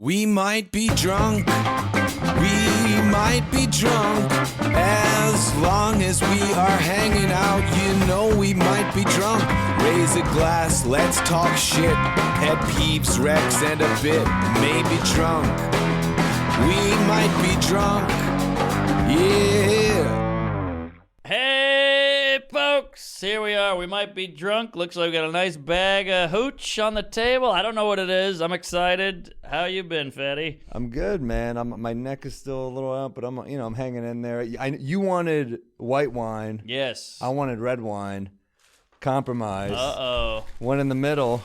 We might be drunk, we might be drunk. As long as we are hanging out, you know we might be drunk. Raise a glass, let's talk shit. Pet peeves, Rex, and a bit. Maybe drunk, we might be drunk, yeah. Hey, folks, here we are. We might be drunk. Looks like we got a nice bag of hooch on the table. I don't know what it is. I'm excited. How you been, Fatty? I'm good, man. My neck is still a little out, but I'm hanging in there. You wanted white wine. Yes. I wanted red wine. Compromise. Uh-oh. One in the middle.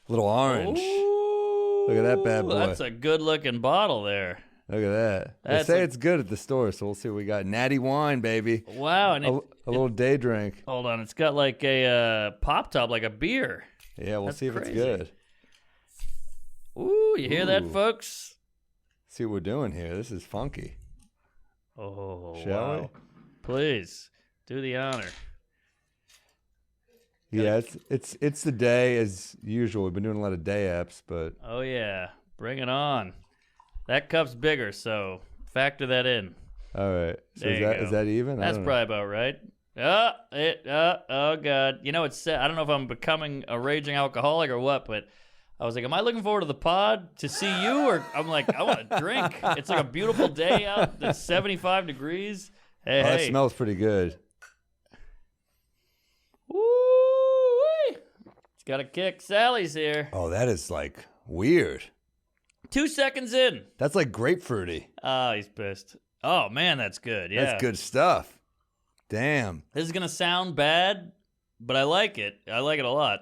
Little orange. Ooh, Look at that bad boy. That's a good-looking bottle there. Look at that. They say it's good at the store, so we'll see what we got. Natty wine, baby. Wow. And a little day drink. Hold on. It's got like a pop top, like a beer. Yeah, we'll see if crazy. it's good. Ooh, you hear that, folks? See what we're doing here. This is funky. Oh, Shall wow. Please, do the honor. Yeah, it's the day as usual. We've been doing a lot of day apps, but... Oh, yeah. Bring it on. That cup's bigger, so factor that in. All right. So There is that even? That's probably about right. Oh, God. You know, it's sad. I don't know if I'm becoming a raging alcoholic or what, but I was like, am I looking forward to the pod to see you? Or I'm like, I want to drink. It's like a beautiful day out. It's 75 degrees. Hey, That smells pretty good. Woo-wee. It's got a kick. Sally's here. Oh, that is like weird. 2 seconds in. That's like grapefruity. Oh, he's pissed. Oh, man, that's good. Yeah. That's good stuff. Damn. This is going to sound bad, but I like it. I like it a lot.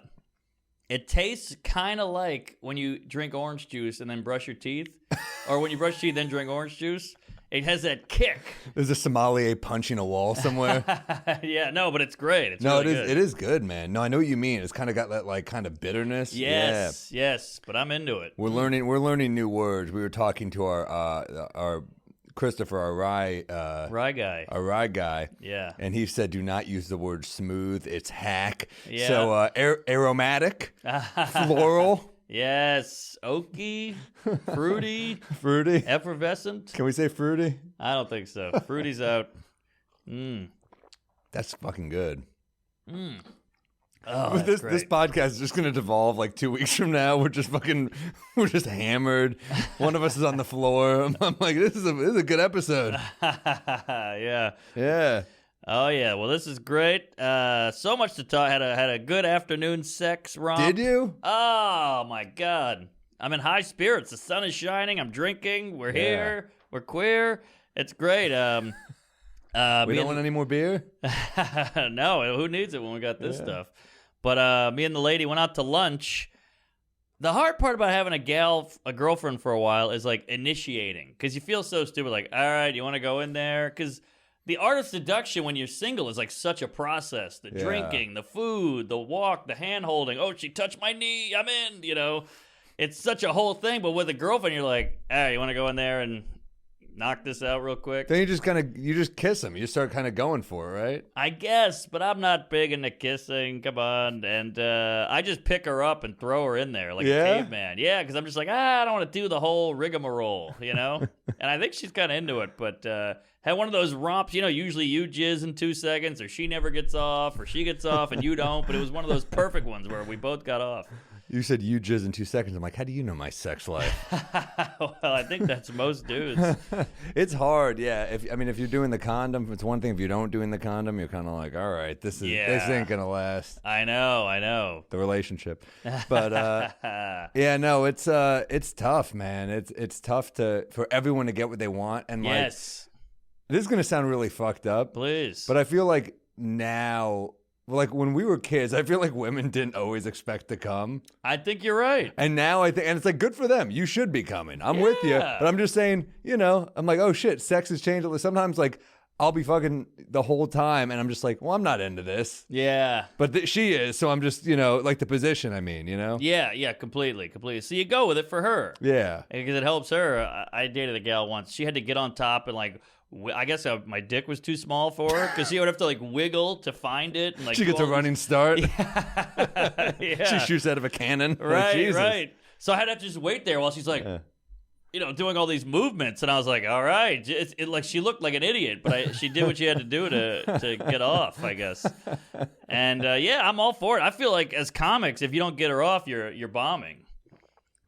It tastes kind of like when you drink orange juice and then brush your teeth, or when you brush your teeth then drink orange juice. It has that kick. There's a sommelier punching a wall somewhere. Yeah, no, but it's great. It's no, really it is good, man. No, I know what you mean. It's kind of got that like kind of bitterness. Yes, but I'm into it. We're learning new words. We were talking to our Christopher, our rye guy. Yeah. And he said, do not use the word smooth. It's hack. Yeah. So aromatic, floral. Yes, oaky, fruity, effervescent. Can we say fruity? I don't think so. Fruity's out. That's fucking good. Oh, this podcast is just gonna devolve like 2 weeks from now. We're just hammered. One of us is on the floor. I'm like, this is a good episode. Yeah. Yeah. Oh yeah. Well, this is great. So much to talk. Had a good afternoon sex romp. Did you? Oh my God. I'm in high spirits. The sun is shining. I'm drinking. We're here. We're queer. It's great. We don't want any more beer? No, who needs it when we got this stuff? But me and the lady went out to lunch. The hard part about having a girlfriend for a while is like initiating, because you feel so stupid. Like, all right, you want to go in there? Because the art of seduction when you're single is like such a process. The drinking, the food, the walk, the hand holding. Oh, she touched my knee. I'm in. You know, it's such a whole thing. But with a girlfriend, you're like, hey, you want to go in there and knock this out real quick? Then you just kiss them. You start kind of going for it, right? I guess, but I'm not big into kissing. Come on. And I just pick her up and throw her in there like a caveman. Yeah, because I'm just like, I don't want to do the whole rigmarole, you know? And I think she's kind of into it, but had one of those romps, you know, usually you jizz in 2 seconds, or she never gets off, or she gets off and you don't, but it was one of those perfect ones where we both got off. You said you jizz in 2 seconds. I'm like, how do you know my sex life? Well, I think that's most dudes. It's hard, yeah. If you're doing the condom, it's one thing. If you don't doing the condom, you're kind of like, all right, this ain't gonna last. I know. The relationship, but yeah, no, it's tough, man. It's tough for everyone to get what they want, and like, this is gonna sound really fucked up, please, but I feel like now. Like when we were kids, I feel like women didn't always expect to come. I think you're right. And now I think, and it's like good for them. You should be coming. I'm with you. But I'm just saying, you know, I'm like, oh shit, sex has changed. Sometimes like I'll be fucking the whole time and I'm just like, well, I'm not into this. Yeah. But she is. So I'm just, you know, like the position, I mean, you know? Yeah, completely. So you go with it for her. Yeah. Because it helps her. I dated a gal once. She had to get on top and like, I guess my dick was too small for her because she would have to like wiggle to find it. And, like, she gets a running start. Yeah. She shoots out of a cannon. Right, like, Jesus. right. So I had to just wait there while she's like, doing all these movements, and I was like, all right. Like she looked like an idiot, but she did what she had to do to get off, I guess. And yeah, I'm all for it. I feel like as comics, if you don't get her off, you're bombing.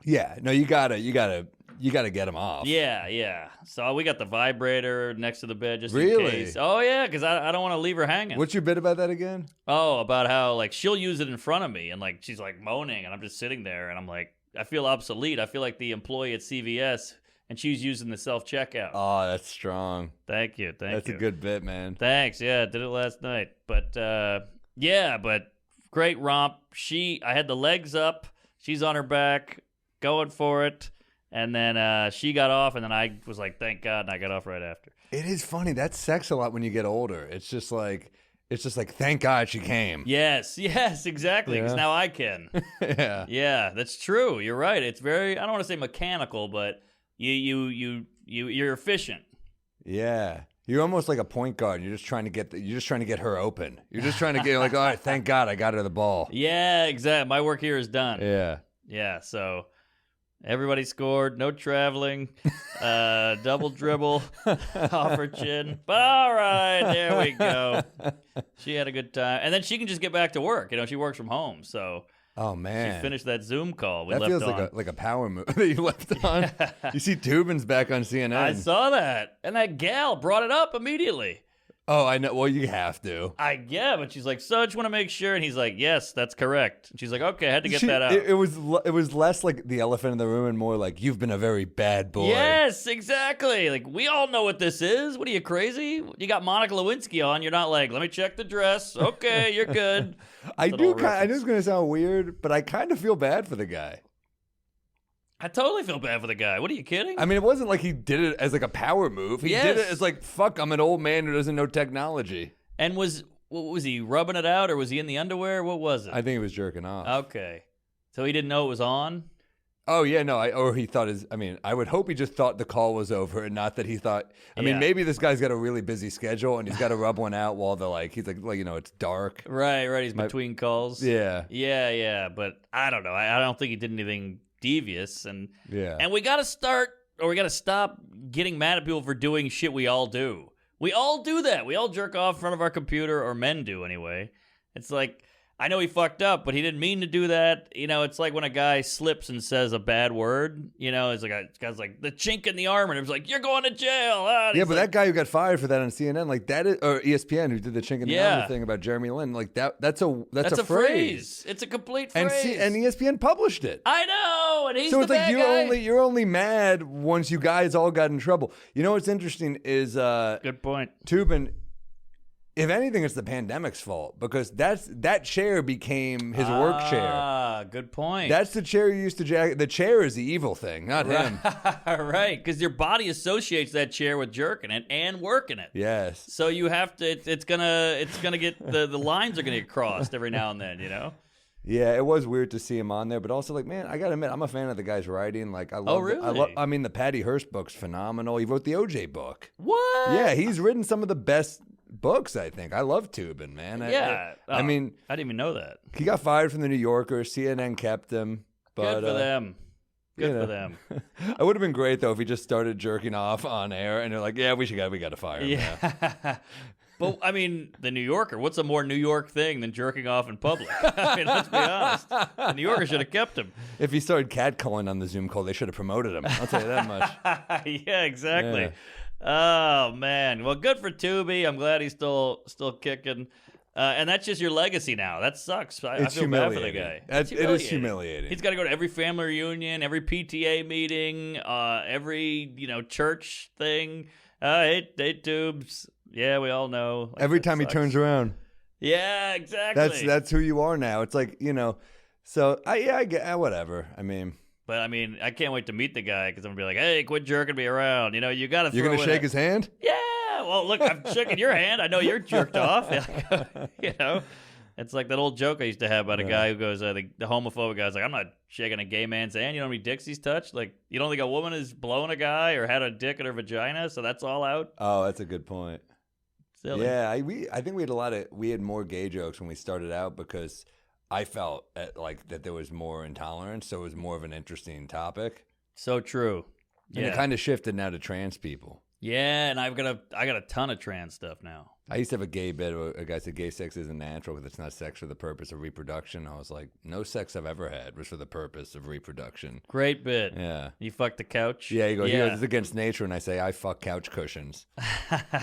Yeah, no, you gotta get them off. Yeah. So we got the vibrator next to the bed just in Really? case. Oh yeah, because I don't want to leave her hanging. What's your bit about that again? Oh, about how like she'll use it in front of me, and like she's like moaning, and I'm just sitting there, and I'm like, I feel obsolete. I feel like the employee at CVS, and she's using the self-checkout. Oh, that's strong. Thank you. That's a good bit, man. Thanks. Yeah, I did it last night. But yeah, but great romp. I had the legs up. She's on her back, going for it. And then she got off, and then I was like, thank God, and I got off right after. It is funny. That's sex a lot when you get older. It's just like, thank God she came. Yes, exactly. Because now I can. Yeah, that's true. You're right. It's very, I don't want to say mechanical, but you're efficient. Yeah. You're almost like a point guard. You're just trying to get her open. You're just trying to get like, all right, thank God I got her the ball. Yeah, exactly. My work here is done. Yeah. So everybody scored. No traveling. Double dribble off her chin. But all right, there we go. She had a good time, and then she can just get back to work. She works from home, so. Oh man, she finished that Zoom call. That feels like a power move that you left on. You see, Toobin's back on CNN. I saw that, and that gal brought it up immediately. Oh, I know. Well, you have to. Yeah, but she's like, so I just want to make sure, and he's like, yes, that's correct. And she's like, okay, I had to get that out. It was less like the elephant in the room and more like you've been a very bad boy. Yes, exactly. Like we all know what this is. What are you, crazy? You got Monica Lewinsky on. You're not like, let me check the dress. Okay, you're good. I know it's going to sound weird, but I kind of feel bad for the guy. I totally feel bad for the guy. What are you kidding? I mean, it wasn't like he did it as like a power move. He did it as like, fuck, I'm an old man who doesn't know technology. And was he rubbing it out, or was he in the underwear? What was it? I think he was jerking off. Okay. So he didn't know it was on? Oh, yeah, no. Or he thought I would hope he just thought the call was over and not that he thought, I mean, maybe this guy's got a really busy schedule and he's got to rub one out while he's like, it's dark. Right. He's between calls. Yeah. Yeah. But I don't know. I don't think he did anything devious, and we got to stop getting mad at people for doing shit we all do. We all do that. We all jerk off in front of our computer, or men do anyway. It's like, I know he fucked up, but he didn't mean to do that. It's like when a guy slips and says a bad word. It's like a guy's like the chink in the armor, and it was like, you're going to jail. Yeah, but that guy who got fired for that on CNN, like that is, or ESPN who did the chink in the armor thing about Jeremy Lin, like that's a phrase. It's a complete phrase. And ESPN published it. I know, and he's so the it's like bad guy. you're only mad once you guys all got in trouble. You know what's interesting is good point. Toobin. If anything, it's the pandemic's fault because that chair became his work chair. Ah, good point. That's the chair you used to jack. The chair is the evil thing, not him. Right, because your body associates that chair with jerking it and working it. Yes. So you have to. It's gonna get the lines are gonna get crossed every now and then. Yeah, it was weird to see him on there, but also like, man, I gotta admit, I'm a fan of the guy's writing. Like, I love. Oh, really? I mean, the Patty Hearst book's phenomenal. He wrote the OJ book. What? Yeah, he's written some of the best books, I think. I love Toobin, man. Yeah. I mean, I didn't even know that. He got fired from the New Yorker. CNN kept him. But, good for them. Good for them. It would have been great though if he just started jerking off on air, and they're like, "Yeah, we got to fire him." Yeah. But I mean, the New Yorker. What's a more New York thing than jerking off in public? I mean, let's be honest. The New Yorker should have kept him. If he started catcalling on the Zoom call, they should have promoted him. I'll tell you that much. Yeah, exactly. Yeah. Oh man, well, good for Tubi. I'm glad he's still kicking, and that's just your legacy now. That sucks. I feel bad for the guy. It is humiliating. He's got to go to every family reunion, every PTA meeting, every church thing. Hey, Tubes. Yeah, we all know. Like, every time he turns around. Yeah, exactly. That's who you are now. It's like So I get whatever. I mean. But I mean, I can't wait to meet the guy because I'm gonna be like, "Hey, quit jerking me around." You got to. You're gonna shake his hand? Yeah. Well, look, I'm shaking your hand. I know you're jerked off. It's like that old joke I used to have about a guy who goes, the homophobic guy's like, "I'm not shaking a gay man's hand. You know how many dicks he's touched? Like, you don't think a woman has blown a guy or had a dick in her vagina? So that's all out." Oh, that's a good point. Silly. Yeah, I think we had more gay jokes when we started out because I felt that there was more intolerance, so it was more of an interesting topic. So true. And it kind of shifted now to trans people. Yeah, and I got a ton of trans stuff now. I used to have a gay bit where a guy said gay sex isn't natural because it's not sex for the purpose of reproduction. I was like, no sex I've ever had was for the purpose of reproduction. Great bit. Yeah. You fucked the couch? Yeah, he goes, it's against nature. And I say, I fuck couch cushions.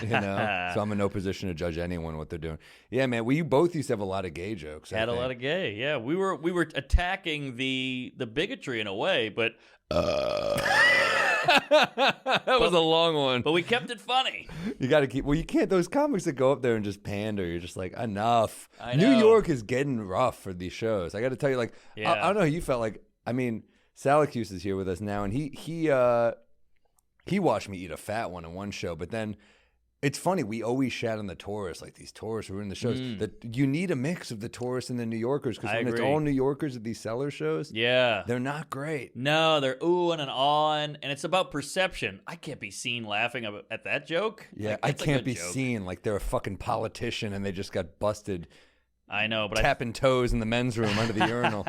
You know? So I'm in no position to judge anyone what they're doing. Yeah, man. You both used to have a lot of gay jokes. Had a lot of gay, yeah. We were attacking the bigotry in a way, but... that was a long one. But we kept it funny. You got to keep... Well, you can't... Those comics that go up there and just pander, you're just like, enough. I know. New York is getting rough for these shows. I got to tell you, like... Yeah. I don't know how you felt like... I mean, Salacuse is here with us now, and he watched me eat a fat one in one show, but then... It's funny, we always shat on the tourists, like these tourists who are in the shows. That you need a mix of the tourists and the New Yorkers, because when it's all New Yorkers at these cellar shows, they're not great. No, they're oohing and awing, and it's about perception. I can't be seen laughing at that joke. Yeah, I can't be seen like they're a fucking politician and they just got busted. I know, but tapping toes in the men's room under the urinal.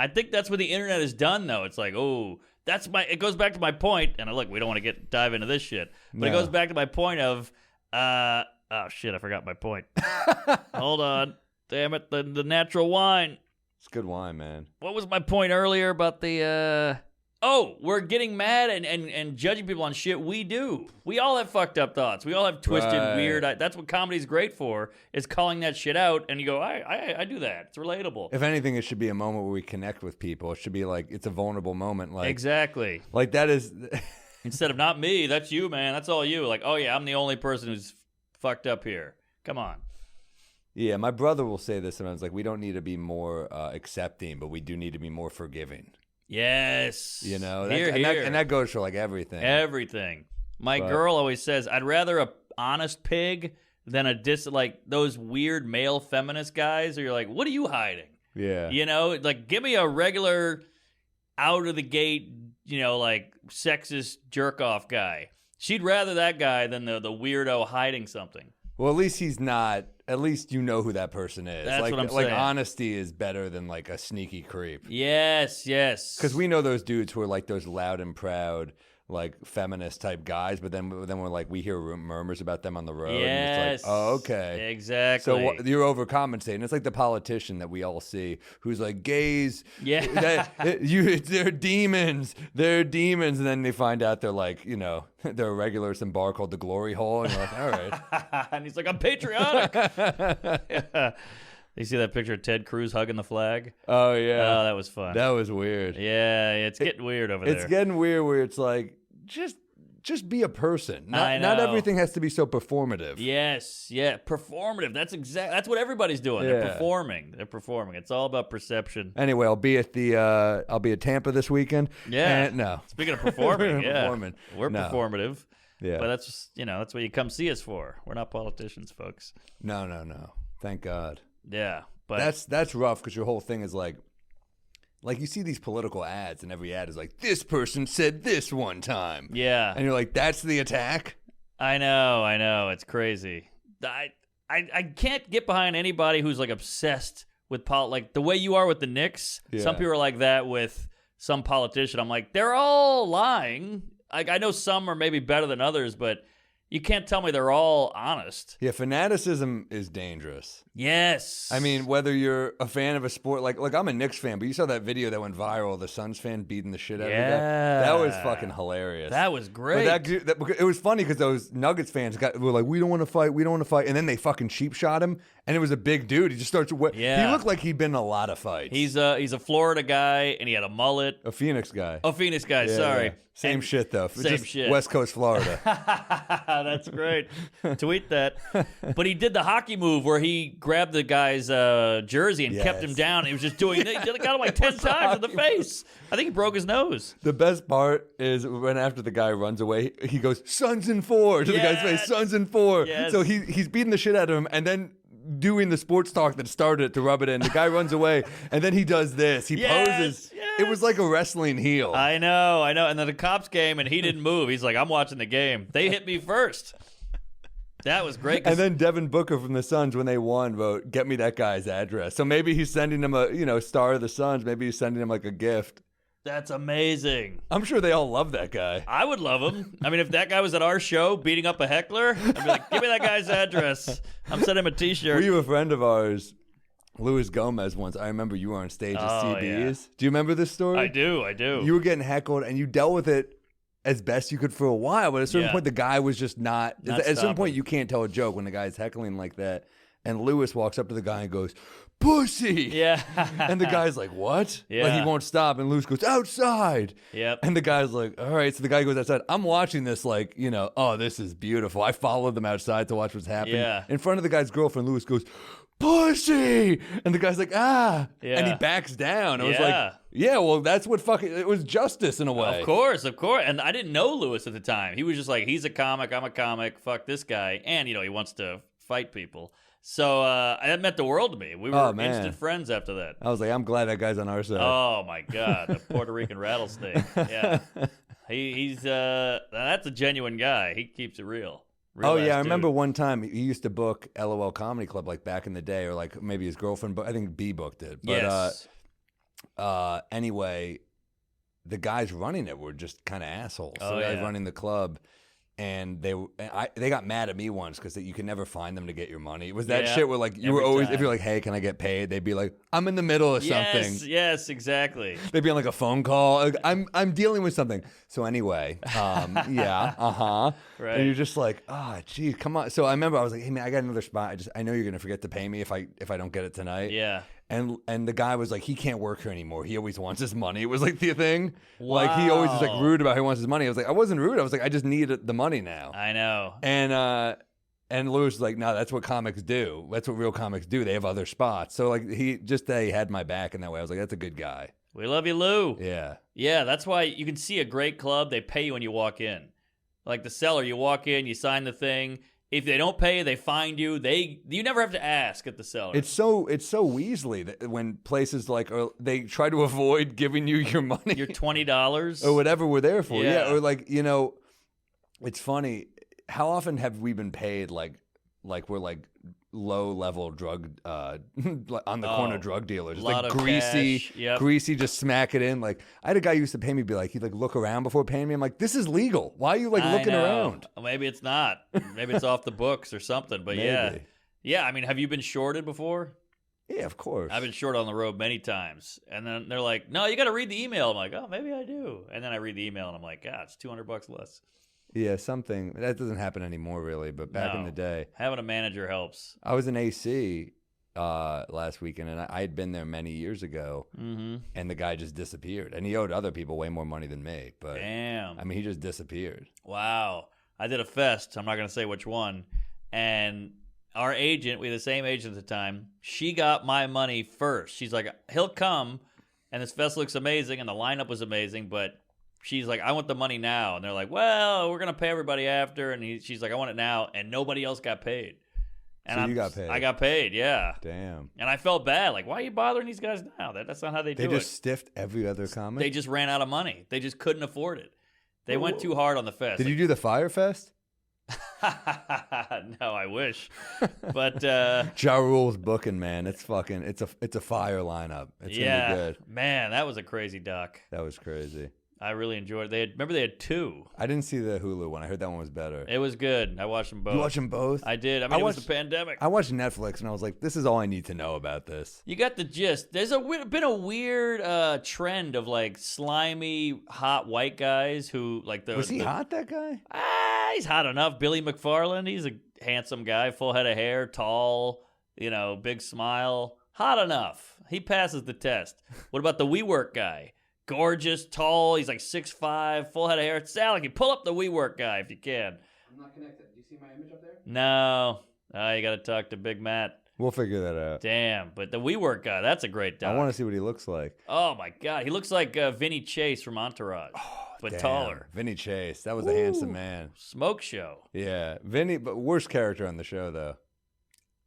I think that's what the internet has done, though. It's like, it goes back to my point, and look, we don't want to dive into this shit, but it goes back to my point of. Oh shit! I forgot my point. Hold on, damn it! The natural wine. It's good wine, man. What was my point earlier about the? We're getting mad and judging people on shit we do. We all have fucked up thoughts. We all have twisted, weird. That's what comedy's great for, is calling that shit out. And you go, I do that. It's relatable. If anything, it should be a moment where we connect with people. It should be like it's a vulnerable moment. Like exactly. Like that is. Instead of not me, that's you, man. That's all you. Like, oh yeah, I'm the only person who's fucked up here. Come on. Yeah, my brother will say this sometimes. Like, we don't need to be more accepting, but we do need to be more forgiving. Yes. You know, and that goes for like everything. Everything. My girl always says, I'd rather a honest pig than like those weird male feminist guys. Or you're like, what are you hiding? Yeah. You know, like give me a regular out of the gate. You know, like sexist jerk off guy. She'd rather that guy than the weirdo hiding something. Well, at least he's not. At least you know who that person is. That's like, what I'm saying. Like honesty is better than like a sneaky creep. Yes. Because we know those dudes who are like those loud and proud, like feminist type guys, but then we're like we hear murmurs about them on the road. Yes. And it's like, oh, okay, exactly. So you're overcompensating. It's like the politician that we all see who's like gays. Yeah, they're demons. They're demons, and then they find out they're like they're a regular at some bar called the Glory Hole, and you're like, all right. And he's like, I'm patriotic. Yeah. You see that picture of Ted Cruz hugging the flag? Oh, yeah. Oh, that was fun. That was weird. Yeah, it's getting weird over there. It's getting weird where it's like, just be a person. Not everything has to be so performative. Yes, yeah, performative. That's what everybody's doing. Yeah. They're performing. It's all about perception. Anyway, I'll be at Tampa this weekend. Yeah. No. Speaking of performing, we're No. performative. Yeah. But that's what you come see us for. We're not politicians, folks. No. Thank God. Yeah, but that's rough because your whole thing is like you see these political ads and every ad is like, this person said this one time. Yeah. And you're like, that's the attack? I know. It's crazy. I can't get behind anybody who's like obsessed with like the way you are with the Knicks. Yeah. Some people are like that with some politician. I'm like, they're all lying. Like I know some are maybe better than others, but you can't tell me they're all honest. Yeah, fanaticism is dangerous. Yes. I mean, whether you're a fan of a sport, like I'm a Knicks fan, but you saw that video that went viral, the Suns fan beating the shit out of the guy. That was fucking hilarious. That was great. But it was funny because those Nuggets fans were like, we don't want to fight, and then they fucking cheap shot him, and it was a big dude. He just starts. He looked like he'd been in a lot of fights. He's a Florida guy, and he had a mullet. A Phoenix guy. Sorry. Yeah. Same shit though. Same shit. West Coast Florida. That's great. Tweet that. But he did the hockey move where he grabbed the guy's jersey and kept him down. He was just doing it. He got him like 10 times in the face. I think he broke his nose. The best part is when after the guy runs away, he goes, Suns in 4 to the guy's face, Suns in 4. Yes. So he's beating the shit out of him and then doing the sports talk that started it to rub it in. The guy runs away and then he does this. He poses. Yes. It was like a wrestling heel. I know. And then the cops came and he didn't move. He's like, I'm watching the game. They hit me first. That was great. And then Devin Booker from the Suns, when they won, wrote, get me that guy's address. So maybe he's sending him a, star of the Suns. Maybe he's sending him like a gift. That's amazing. I'm sure they all love that guy. I would love him. I mean, if that guy was at our show beating up a heckler, I'd be like, give me that guy's address. I'm sending him a T-shirt. Were you a friend of ours, Luis Gomez, once? I remember you were on stage at CB's. Yeah. Do you remember this story? I do. You were getting heckled, and you dealt with it as best you could for a while. But at a certain point, the guy was just not at a certain point, you can't tell a joke when the guy's heckling like that. And Luis walks up to the guy and goes, "Pussy!" Yeah. And the guy's like, "What?" Yeah. Like, he won't stop. And Luis goes, "Outside." Yep. And the guy's like, "All right." So the guy goes outside. I'm watching this like, oh, this is beautiful. I followed them outside to watch what's happening. Yeah. In front of the guy's girlfriend, Luis goes, "Pussy!" And the guy's like, "Ah." Yeah. And he backs down. I was Yeah. like, yeah, well, that's what it was justice in a way. Of course. And I didn't know Lewis at the time. He was just like, he's a comic, I'm a comic, fuck this guy. And, he wants to fight people. So that meant the world to me. We were instant friends after that. I was like, I'm glad that guy's on our side. Oh, my God. The Puerto Rican rattlesnake. Yeah. He's that's a genuine guy. He keeps it real. Oh, yeah. I remember one time he used to book LOL Comedy Club like back in the day, or like maybe his girlfriend, but I think B booked it. But yes. Anyway, the guys running it were just kind of assholes. Oh, the guys running the club, and they got mad at me once because you could never find them to get your money. It was that shit where like you were always, if you're like, "Hey, can I get paid?" They'd be like, "I'm in the middle of something." Yes, exactly. They'd be on like a phone call. Like, I'm dealing with something. So anyway, right. And you're just like, geez, come on. So I remember I was like, "Hey man, I got another spot. I know you're gonna forget to pay me if I don't get it tonight." Yeah. And the guy was like, he can't work here anymore. He always wants his money. It was like the thing. Wow. Like he always was like rude about how he wants his money. I was like, I wasn't rude. I was like, I just need the money now. I know. And Lewis was like, no, that's what comics do. That's what real comics do. They have other spots. So like he had my back in that way. I was like, that's a good guy. We love you, Lou. Yeah. Yeah, that's why you can see a great club. They pay you when you walk in. Like the Cellar, you walk in, you sign the thing. If they don't pay you, they find you. You never have to ask at the Cellar. It's so Weasley that when places like they try to avoid giving you your money, your $20 or whatever we're there for. Yeah. Or like it's funny. How often have we been paid like we're like low level drug on the corner drug dealers? Just like greasy, just smack it in. Like I had a guy who used to pay me, be like, he'd like look around before paying me. I'm like, this is legal. Why are you like looking around? Maybe it's not. Maybe it's off the books or something. But maybe. Yeah. I mean, have you been shorted before? Yeah, of course. I've been short on the road many times, and then they're like, "No, you got to read the email." I'm like, "Oh, maybe I do." And then I read the email, and I'm like, "God, it's $200 less." Yeah, something that doesn't happen anymore, really. But back in the day, having a manager helps. I was in AC last weekend, and I had been there many years ago, and the guy just disappeared, and he owed other people way more money than me. But damn, I mean, he just disappeared. Wow, I did a fest. I'm not gonna say which one, and our agent, we had the same agent at the time. She got my money first. She's like, he'll come, and this fest looks amazing, and the lineup was amazing, but she's like, I want the money now. And they're like, well, we're going to pay everybody after. And she's like, I want it now. And nobody else got paid. And so you got paid? I got paid, yeah. Damn. And I felt bad. Like, why are you bothering these guys now? That's not how they do it. They just stiffed every other comic? They just ran out of money. They just couldn't afford it. They went too hard on the fest. Did you do the Fyre Fest? No, I wish. But Ja Rule's booking, man. It's a fire lineup. It's gonna be good. Man, that was a crazy doc. That was crazy. I really enjoyed it. Remember they had two. I didn't see the Hulu one. I heard that one was better. It was good. I watched them both. You watched them both? I did. I mean, it was the pandemic. I watched Netflix, and I was like, this is all I need to know about this. You got the gist. There's been a weird trend of like slimy, hot white guys who like the. Was he hot, that guy? He's hot enough. Billy McFarland. He's a handsome guy, full head of hair, tall, big smile. Hot enough. He passes the test. What about the WeWork guy? Gorgeous, tall. He's like 6'5", full head of hair. Sal, you pull up the WeWork guy if you can. I'm not connected. Do you see my image up there? No. You got to talk to Big Matt. We'll figure that out. Damn, but the WeWork guy, that's a great doc. I want to see what he looks like. Oh, my God. He looks like Vinny Chase from Entourage, but damn. taller. Vinny Chase. That was a handsome man. Smoke show. Yeah. Vinny, but worst character on the show, though.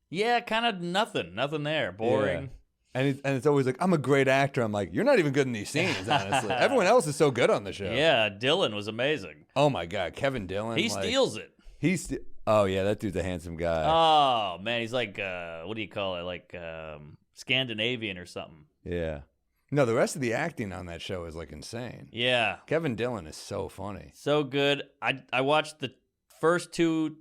Yeah, kind of nothing. Nothing there. Boring. Yeah. And it's always like, I'm a great actor. I'm like, you're not even good in these scenes, honestly. Everyone else is so good on the show. Yeah, Dylan was amazing. Oh, my God. Kevin Dillon. He steals it. Oh, yeah, that dude's a handsome guy. Oh, man, he's like, what do you call it? Like Scandinavian or something. Yeah. No, the rest of the acting on that show is like insane. Yeah. Kevin Dillon is so funny. So good. I watched the first 3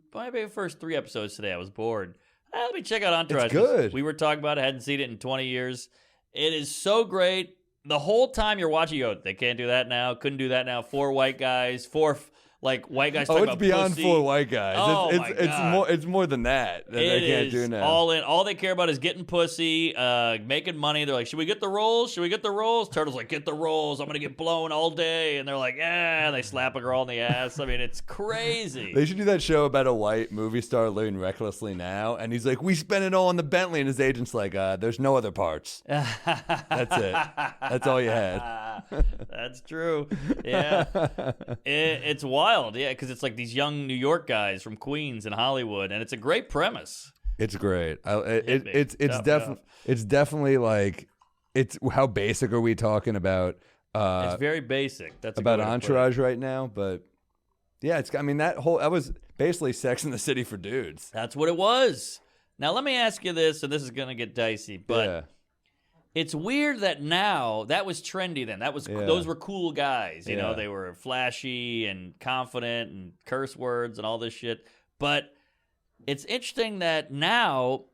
episodes today. I was bored. Let me check out Entourage. It's good. We were talking about it. I hadn't seen it in 20 years. It is so great. The whole time you're watching, you go, they can't do that now. Couldn't do that now. 4 white guys. 4 white guys talking it's about beyond pussy. 4 white guys. Oh, my it's God. It's more than that they can't do now. All in. All they care about is getting pussy, making money. They're like, should we get the rolls? Should we get the rolls? Turtle's like, get the rolls. I'm going to get blown all day. And they're like, yeah. And they slap a girl in the ass. I mean, it's crazy. They should do that show about a white movie star living recklessly now. And he's like, we spent it all on the Bentley. And his agent's like, there's no other parts. That's it. That's all you had. That's true. Yeah. It's wild. Yeah, because it's like these young New York guys from Queens and Hollywood, and it's a great premise. It's great. It's It's definitely like, it's how basic are we talking about? It's very basic. That's a about good way to put Entourage right now, but yeah, that was basically Sex in the City for dudes. That's what it was. Now let me ask you this, and this is gonna get dicey, but Yeah. it's weird that now that was trendy. Then those were cool guys. You know, Yeah. they were flashy and confident and curse words and all this shit. But it's interesting that now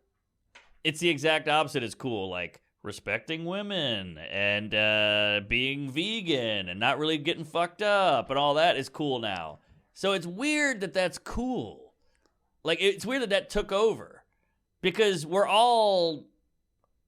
it's the exact opposite. It's cool, like respecting women and being vegan and not really getting fucked up and all that is cool now. So it's weird that that's cool. Like it's weird that took over because we all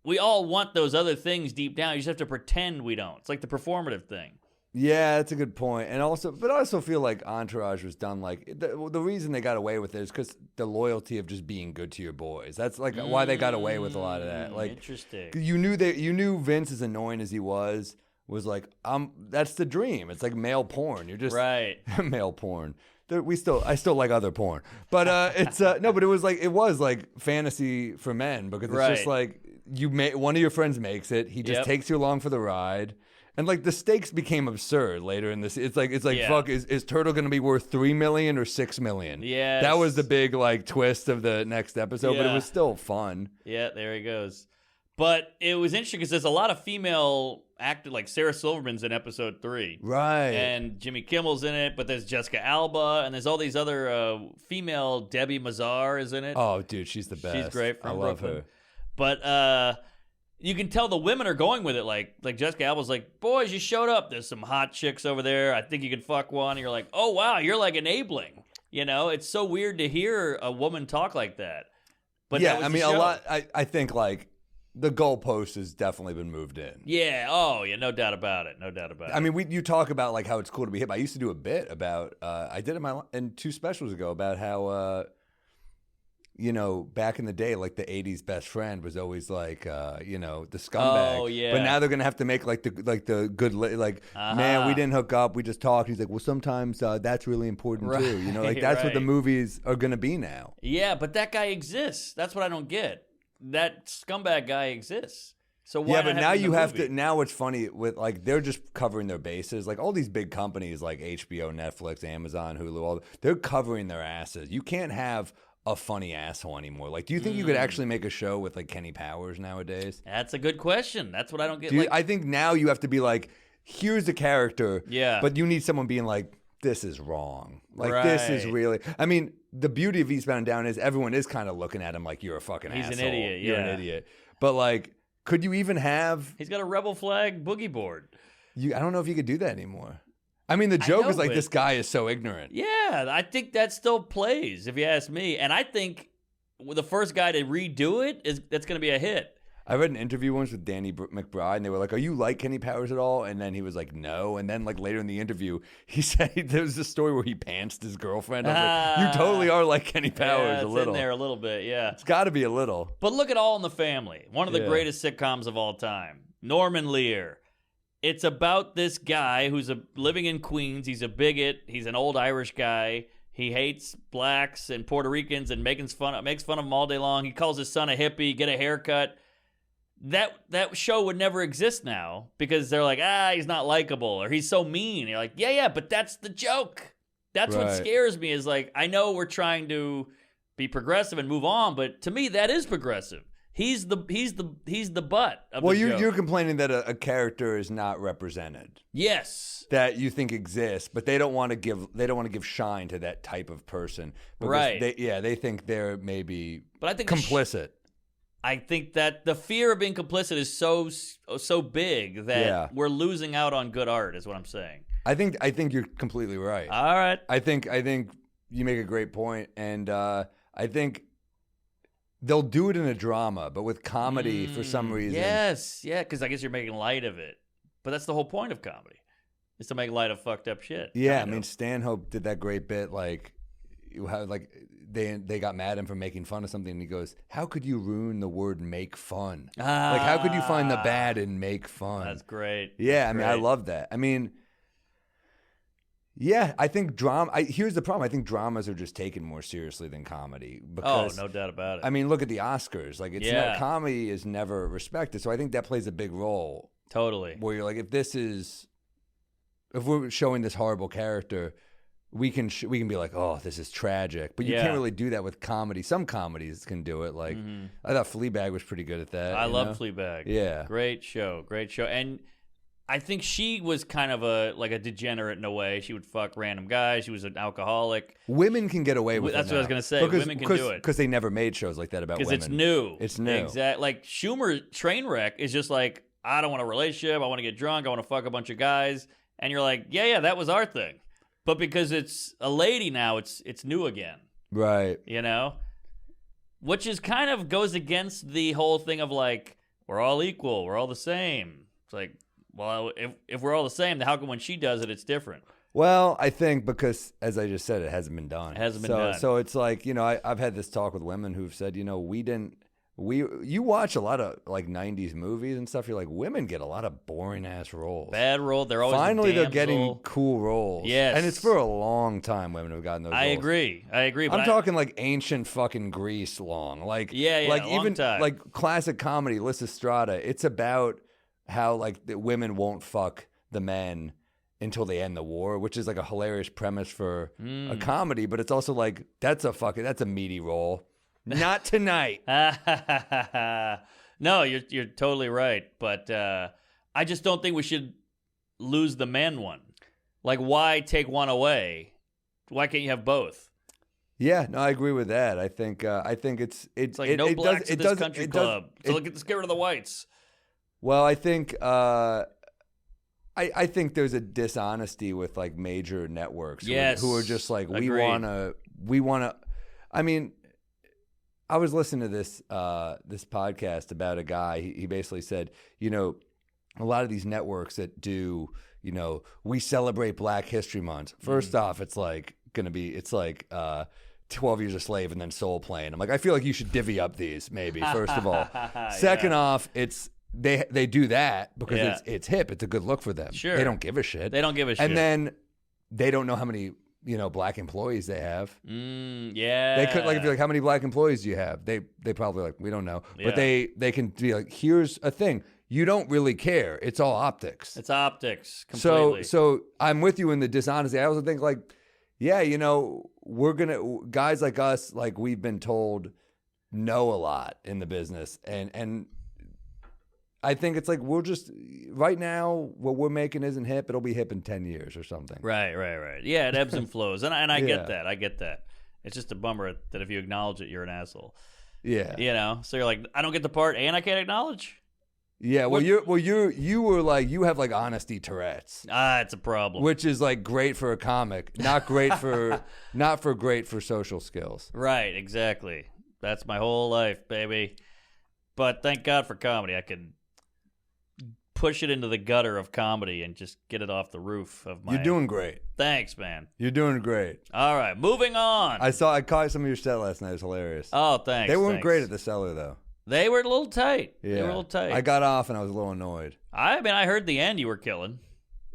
want those other things deep down. You just have to pretend we don't. It's like the performative thing. Yeah, that's a good point. And but I also feel like Entourage was done like the reason they got away with it is because the loyalty of just being good to your boys. That's like why they got away with a lot of that. Like, interesting. You knew Vince, as annoying as he was like, that's the dream. It's like male porn. You're just right. Male porn. I still like other porn, but it's no, but it was like fantasy for men because it's just like one of your friends makes it. He just takes you along for the ride. And like the stakes became absurd later in this. It's like fuck, is Turtle gonna be worth $3 million or $6 million? Yes. That was the big like twist of the next episode, but it was still fun. Yeah, there he goes. But it was interesting because there's a lot of female actors, like Sarah Silverman's in episode 3, right? And Jimmy Kimmel's in it. But there's Jessica Alba, and there's all these other female. Debbie Mazar is in it. Oh, dude, she's the best. She's great. From I love Brooklyn. her. But you can tell the women are going with it. Like Jessica Alba's like, boys, you showed up. There's some hot chicks over there. I think you can fuck one. And you're like, oh, wow, you're like enabling. You know, it's so weird to hear a woman talk like that. But yeah, that was I mean, the show. a lot. I think like the goalpost has definitely been moved in. Yeah. Oh, yeah. No doubt about it. I mean, you talk about like how it's cool to be hip. I used to do a bit about. I did it in 2 specials ago about how. Back in the day, like the 80s best friend was always like, the scumbag. Oh, yeah. But now they're going to have to make like the good, man, we didn't hook up. We just talked. He's like, well, sometimes that's really important too. Like that's what the movies are going to be now. Yeah, but that guy exists. That's what I don't get. That scumbag guy exists. So why? Yeah, but now you have movie? to. Now what's funny with like they're just covering their bases. Like all these big companies like HBO, Netflix, Amazon, Hulu, they're covering their asses. You can't have a funny asshole anymore. Like, do you think you could actually make a show with like Kenny Powers nowadays? That's a good question. That's what I don't get. I think now you have to be like, here's the character. Yeah. But you need someone being like, this is wrong. Like, this is really. I mean, the beauty of Eastbound and Down is everyone is kind of looking at him like you're a fucking asshole. He's an idiot. You're an idiot. But like, could you even have? He's got a rebel flag boogie board. I don't know if you could do that anymore. I mean, the joke is like, this guy is so ignorant. Yeah, I think that still plays, if you ask me. And I think the first guy to redo it that's going to be a hit. I read an interview once with Danny McBride, and they were like, are you like Kenny Powers at all? And then he was like, no. And then like later in the interview, he said there was this story where he pantsed his girlfriend. I was like, you totally are like Kenny Powers a little. It's in there a little bit, yeah. It's got to be a little. But look at All in the Family, one of the greatest sitcoms of all time. Norman Lear. It's about this guy who's living in Queens. He's a bigot. He's an old Irish guy. He hates blacks and Puerto Ricans and makes fun of them all day long. He calls his son a hippie, get a haircut. That show would never exist now because they're like, he's not likable or he's so mean. And you're like, yeah, but that's the joke. That's what scares me is like, I know we're trying to be progressive and move on, but to me, that is progressive. He's the butt of Well, the joke. you're complaining that a character is not represented. Yes. That you think exists, but they don't want to give shine to that type of person. Because Right. They think they're maybe But I think complicit. I think that the fear of being complicit is so big that we're losing out on good art, is what I'm saying. I think you're completely right. All right. I think you make a great point, and I think they'll do it in a drama, but with comedy for some reason. Yes, yeah, because I guess you're making light of it. But that's the whole point of comedy, is to make light of fucked up shit. Yeah, I mean, Stanhope did that great bit, like they got mad at him for making fun of something, and he goes, "How could you ruin the word make fun? Like, how could you find the bad in make fun?" That's great. Yeah, I mean, I love that. I mean, yeah, I think drama. Here's the problem. I think dramas are just taken more seriously than comedy. Because, no doubt about it. I mean, look at the Oscars. Like, it's not, comedy is never respected. So I think that plays a big role. Totally. Where you're like, if we're showing this horrible character, we can be like, oh, this is tragic. But you can't really do that with comedy. Some comedies can do it. Like, I thought Fleabag was pretty good at that. I love Fleabag. Yeah. Great show. And I think she was kind of a degenerate in a way. She would fuck random guys. She was an alcoholic. Women can get away with it. That's what I was going to say. Women can do it. Because they never made shows like that about women. Because it's new. It's new. Exactly. Like Schumer Trainwreck is just like, I don't want a relationship. I want to get drunk. I want to fuck a bunch of guys. And you're like, yeah, that was our thing. But because it's a lady now, it's new again. Right. You know? Which is kind of goes against the whole thing of like, we're all equal. We're all the same. It's like, well, if we're all the same, then how come when she does it, it's different? Well, I think because, as I just said, it hasn't been done. It hasn't been done. So it's like, I've had this talk with women who've said, you watch a lot of like 90s movies and stuff. You're like, women get a lot of boring ass roles. Bad role. They're always finally they're getting cool roles. Yes, and it's for a long time women have gotten those. I roles. agree. But I'm talking like ancient fucking Greece long. Like like a even long time. like classic comedy, Lysistrata. It's about how like the women won't fuck the men until they end the war, which is like a hilarious premise for a comedy. But it's also like that's a meaty role. Not tonight. No, you're totally right. But I just don't think we should lose the man one. Like, why take one away? Why can't you have both? Yeah, no, I agree with that. I think it's like no blacks in this country club. So let's get rid of the whites. Well, I think I think there's a dishonesty with like major networks who are just like we want to. I mean, I was listening to this podcast about a guy. He basically said, a lot of these networks that do, we celebrate Black History Month. First off, it's like 12 Years a Slave and then Soul Plane. I'm like, I feel like you should divvy up these maybe. First of all, second off, it's they do that because it's hip. It's a good look for them. Sure, they don't give a shit. And then they don't know how many black employees they have. Yeah. They could if you're like, how many black employees do you have? They probably like, we don't know. Yeah. But they can be like, here's a thing. You don't really care. It's all optics. It's optics completely. So I'm with you in the dishonesty. I also think like, yeah, we're guys like us, like we've been told know a lot in the business. And I think it's like right now what we're making isn't hip. It'll be hip in 10 years or something. Right. Yeah, it ebbs and flows. And I get that. I get that. It's just a bummer that if you acknowledge it, you're an asshole. Yeah. So you're like, I don't get the part and I can't acknowledge? Yeah, you were like, you have like honesty Tourette's. It's a problem. Which is like great for a comic, not great for social skills. Right, exactly. That's my whole life, baby. But thank God for comedy. I could push it into the gutter of comedy and just get it off the roof of my... You're doing great. Thanks, man. You're doing great. All right, moving on. I caught some of your set last night. It was hilarious. Oh, thanks. They weren't great at the cellar, though. They were a little tight. Yeah. They were a little tight. I got off and I was a little annoyed. I mean, I heard the end you were killing.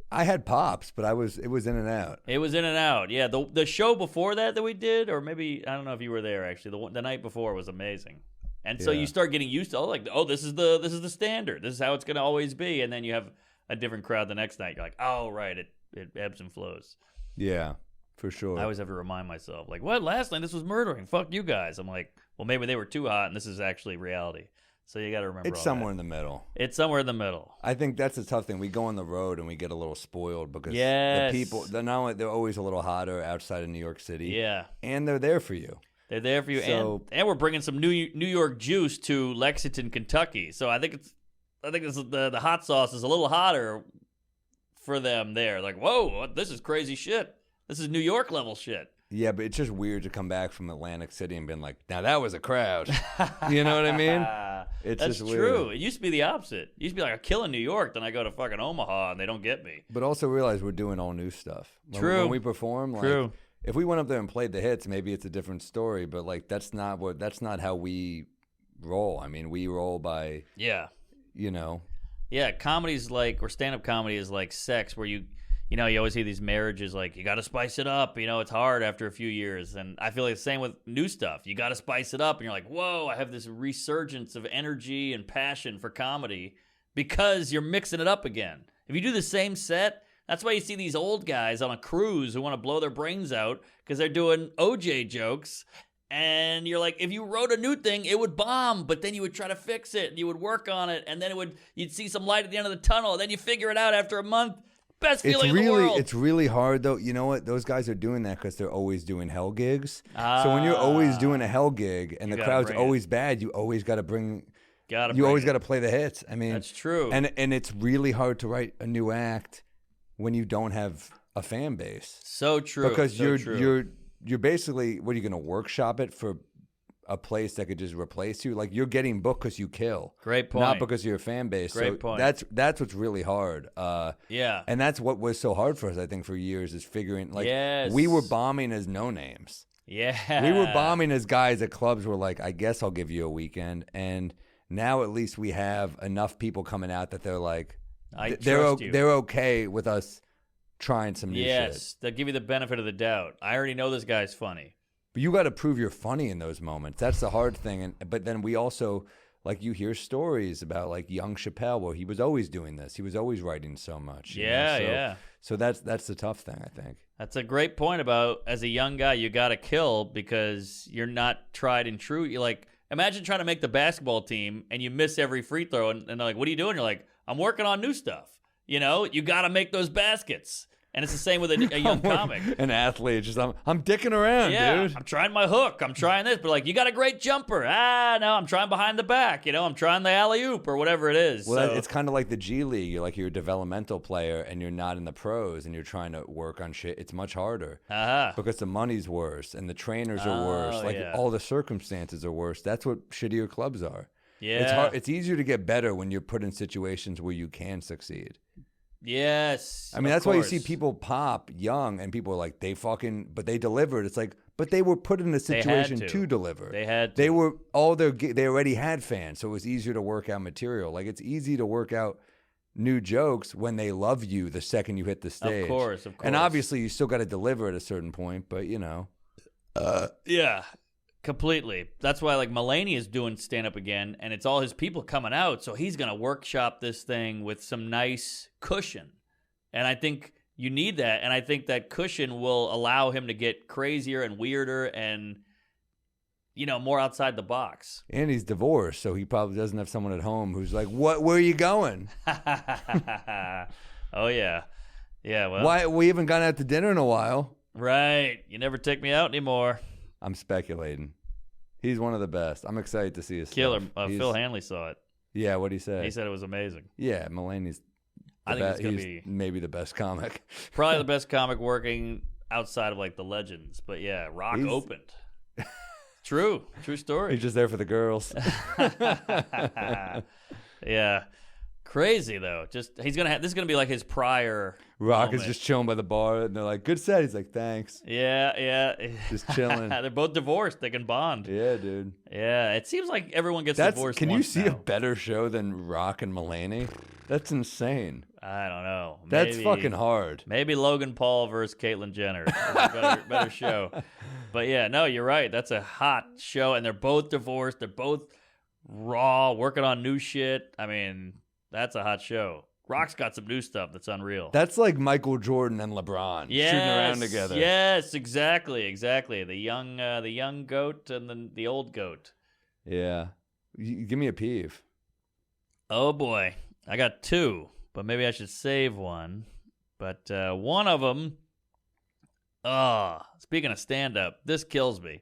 I had pops, but it was in and out. It was in and out. Yeah, the show before that we did, or maybe, I don't know if you were there, actually. The night before was amazing. And so you start getting used to, this is the standard. This is how it's going to always be. And then you have a different crowd the next night. You're like, oh, right, it ebbs and flows. Yeah, for sure. I always have to remind myself, like, what? Last night this was murdering. Fuck you guys. I'm like, well, maybe they were too hot, and this is actually reality. So you got to remember It's all somewhere that. in the middle. It's somewhere in the middle. I think that's a tough thing. We go on the road and we get a little spoiled because Yes. the people, they're always a little hotter outside of New York City. Yeah. And they're there for you. They're there for you, So- and we're bringing some New York juice to Lexington, Kentucky. So I think the hot sauce is a little hotter for them there. Like, whoa, this is crazy shit. This is New York level shit. Yeah, but it's just weird to come back from Atlantic City and being like, now that was a crowd. You know what I mean? It's That's just weird. true. It used to be the opposite. It used to be like, I kill in New York, then I go to fucking Omaha and they don't get me. But also realize we're doing all new stuff. True. When we perform, like, True. if we went up there and played the hits, maybe it's a different story. But like, that's not how we roll. I mean, we roll by, Yeah. you know. Yeah, comedy's like, or stand-up comedy is like sex, where you always hear these marriages like, you got to spice it up. You know, it's hard after a few years. And I feel like the same with new stuff. You got to spice it up. And you're like, whoa, I have this resurgence of energy and passion for comedy because you're mixing it up again. If you do the same set, that's why you see these old guys on a cruise who want to blow their brains out because they're doing OJ jokes. And you're like, if you wrote a new thing, it would bomb, but then you would try to fix it and you would work on it, and then you'd see some light at the end of the tunnel, and then you figure it out after a month. Best feeling in the world. It's really hard though. You know what? Those guys are doing that because they're always doing hell gigs. So when you're always doing a hell gig and the crowd's always bad, you always got to bring. You always got to play the hits. I mean, that's true. And it's really hard to write a new act when you don't have a fan base. So true. Because so true. you're basically, what are you going to workshop it for a place that could just replace you? Like, you're getting booked because you kill. Great point. Not because you're a fan base. Great so point. That's what's really hard. Yeah. And that's what was so hard for us, I think, for years, is figuring, like, Yes. we were bombing as no names. Yeah. We were bombing as guys at clubs were like, I guess I'll give you a weekend. And now at least we have enough people coming out that they're like, they're okay with us trying some new shit. Yes, they'll give you the benefit of the doubt. I already know this guy's funny. But you got to prove you're funny in those moments. That's the hard thing. But then we also, like, you hear stories about, like, young Chappelle, where he was always doing this. He was always writing so much. Yeah. So that's the tough thing, I think. That's a great point about, as a young guy, you got to kill because you're not tried and true. You're like, imagine trying to make the basketball team and you miss every free throw, and they're like, what are you doing? You're like, I'm working on new stuff. You know, you got to make those baskets. And it's the same with a young comic. An athlete, just I'm dicking around, dude. I'm trying my hook. I'm trying this. But like, you got a great jumper. No, I'm trying behind the back. You know, I'm trying the alley-oop or whatever it is. Well, so. it's kind of like the G League. You're a developmental player and you're not in the pros and you're trying to work on shit. It's much harder because the money's worse and the trainers are worse. Like, all the circumstances are worse. That's what shittier clubs are. Yeah. It's hard. It's easier to get better when you're put in situations where you can succeed. Yes. I mean, that's why you see people pop young and people are like, but they delivered. It's like, but they were put in a situation to deliver. They had to. They already had fans, so it was easier to work out material. Like, it's easy to work out new jokes when they love you the second you hit the stage. Of course. And obviously, you still got to deliver at a certain point, but you know. Yeah. Completely. That's why, like, Mulaney is doing stand-up again, and it's all his people coming out, so he's going to workshop this thing with some nice cushion. And I think you need that, and I think that cushion will allow him to get crazier and weirder and, you know, more outside the box. And he's divorced, so he probably doesn't have someone at home who's like, where are you going? Oh, yeah. Yeah, well. Why? We haven't gone out to dinner in a while. Right. You never take me out anymore. I'm speculating. He's one of the best. I'm excited to see his Killer. stuff. Phil Hanley saw it. Yeah, what'd he say? He said it was amazing. Yeah, Mulaney's I think it's going to be maybe the best comic. Probably the best comic working outside of, like, the legends. But yeah, Rock opened. True story. He's just there for the girls. Yeah. Crazy though. Just this is gonna be like his prior. Rock moment. is just chilling by the bar, and they're like, "Good set." He's like, "Thanks." Yeah. Just chilling. They're both divorced. They can bond. Yeah, dude. Yeah. It seems like everyone gets divorced. Can you see now. a better show than Rock and Mulaney? That's insane. I don't know. That's fucking hard. Maybe Logan Paul versus Caitlyn Jenner. Is a better show. But yeah, no, you're right. That's a hot show, and they're both divorced. They're both raw, working on new shit. I mean, that's a hot show. Rock's got some new stuff that's unreal. That's like Michael Jordan and LeBron shooting around together. Yes, exactly. The young goat and then the old goat. Yeah. Give me a peeve. Oh, boy. I got two, but maybe I should save one. But one of them, speaking of stand-up, this kills me.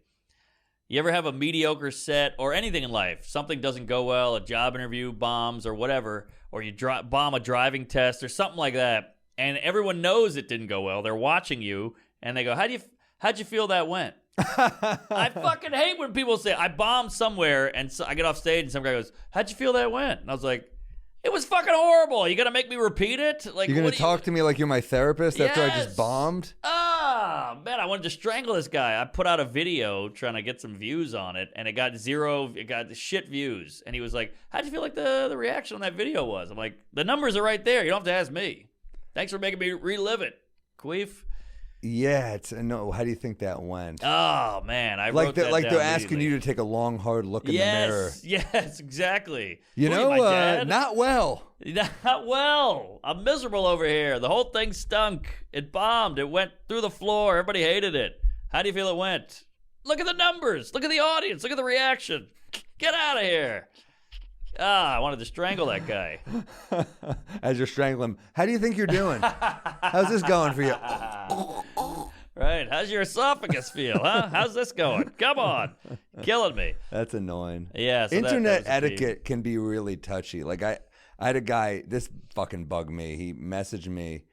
You ever have a mediocre set or anything in life? Something doesn't go well, a job interview bombs or whatever, or you bomb a driving test or something like that, and everyone knows it didn't go well. They're watching you, and they go, how'd you feel that went? I fucking hate when people say, I bombed somewhere, and so I get off stage, and some guy goes, how'd you feel that went? And I was like, it was fucking horrible. You gonna make me repeat it? Like, you're gonna talk to me like you're my therapist after I just bombed? Man, I wanted to strangle this guy. I put out a video trying to get some views on it, and it got shit views. And he was like, how'd you feel like the reaction on that video was? I'm like, the numbers are right there. You don't have to ask me. Thanks for making me relive it, Queef. Yeah, no. How do you think that went? Oh man, I like wrote that down they're asking you to take a long, hard look in the mirror. Yes, exactly. Not well. Not well. I'm miserable over here. The whole thing stunk. It bombed. It went through the floor. Everybody hated it. How do you feel it went? Look at the numbers. Look at the audience. Look at the reaction. Get out of here. I wanted to strangle that guy. As you're strangling him, how do you think you're doing? How's this going for you? Right. How's your esophagus feel, huh? How's this going? Come on. Killing me. That's annoying. Yeah. So Internet etiquette can be really touchy. Like I had a guy, this fucking bugged me. He messaged me.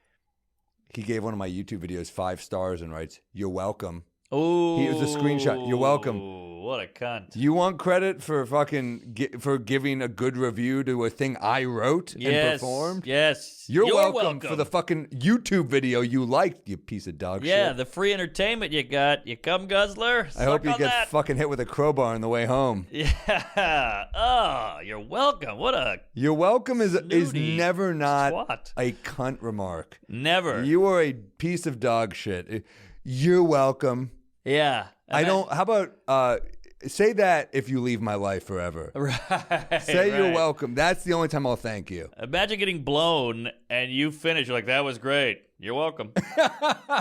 He gave one of my YouTube videos 5 stars and writes, "You're welcome." Ooh. It was a screenshot. "You're welcome." What a cunt. You want credit for for giving a good review to a thing I wrote and performed? Yes. You're welcome for the fucking YouTube video you liked, you piece of dog shit. Yeah, the free entertainment you got. You cum guzzler. I hope you get fucking hit with a crowbar on the way home. Yeah. Oh, you're welcome. What a You're welcome is never not twat. a cunt remark. Never. You are a piece of dog shit. You're welcome. Yeah. How about say that if you leave my life forever. Right. Say you're welcome. That's the only time I'll thank you. Imagine getting blown and you finish. You're like, that was great. You're welcome.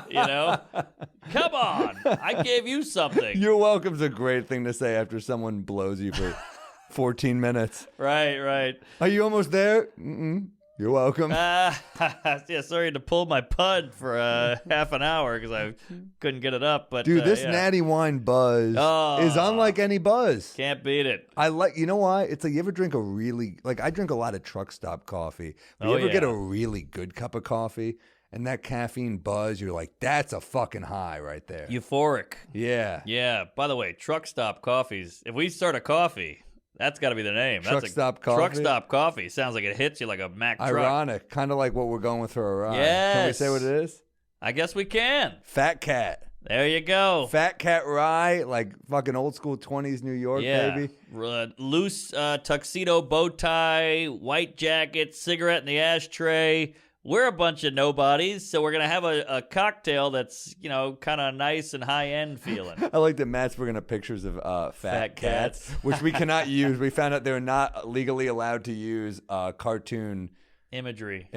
You know? Come on. I gave you something. You're welcome's a great thing to say after someone blows you for 14 minutes. Right. Are you almost there? Mm-mm. You're welcome. Yeah, sorry to pull my pud for half an hour because I couldn't get it up. But dude, this natty wine buzz is unlike any buzz. Can't beat it. You know why? It's like you ever drink I drink a lot of truck stop coffee. But you ever get a really good cup of coffee and that caffeine buzz, you're like, that's a fucking high right there. Euphoric. Yeah. Yeah. By the way, truck stop coffees. If we start a coffee, that's got to be the name. Truck Stop Coffee? Truck Stop Coffee. Sounds like it hits you like a Mack truck. Ironic. Kind of like what we're going with for a ride. Yes. Can we say what it is? I guess we can. Fat Cat. There you go. Fat Cat Rye, like fucking old school 20s New York, baby. Loose tuxedo bow tie, white jacket, cigarette in the ashtray. We're a bunch of nobodies, so we're going to have a cocktail that's, kind of nice and high-end feeling. I like that Matt's bringing up pictures of fat cats, which we cannot use. We found out they're not legally allowed to use cartoon imagery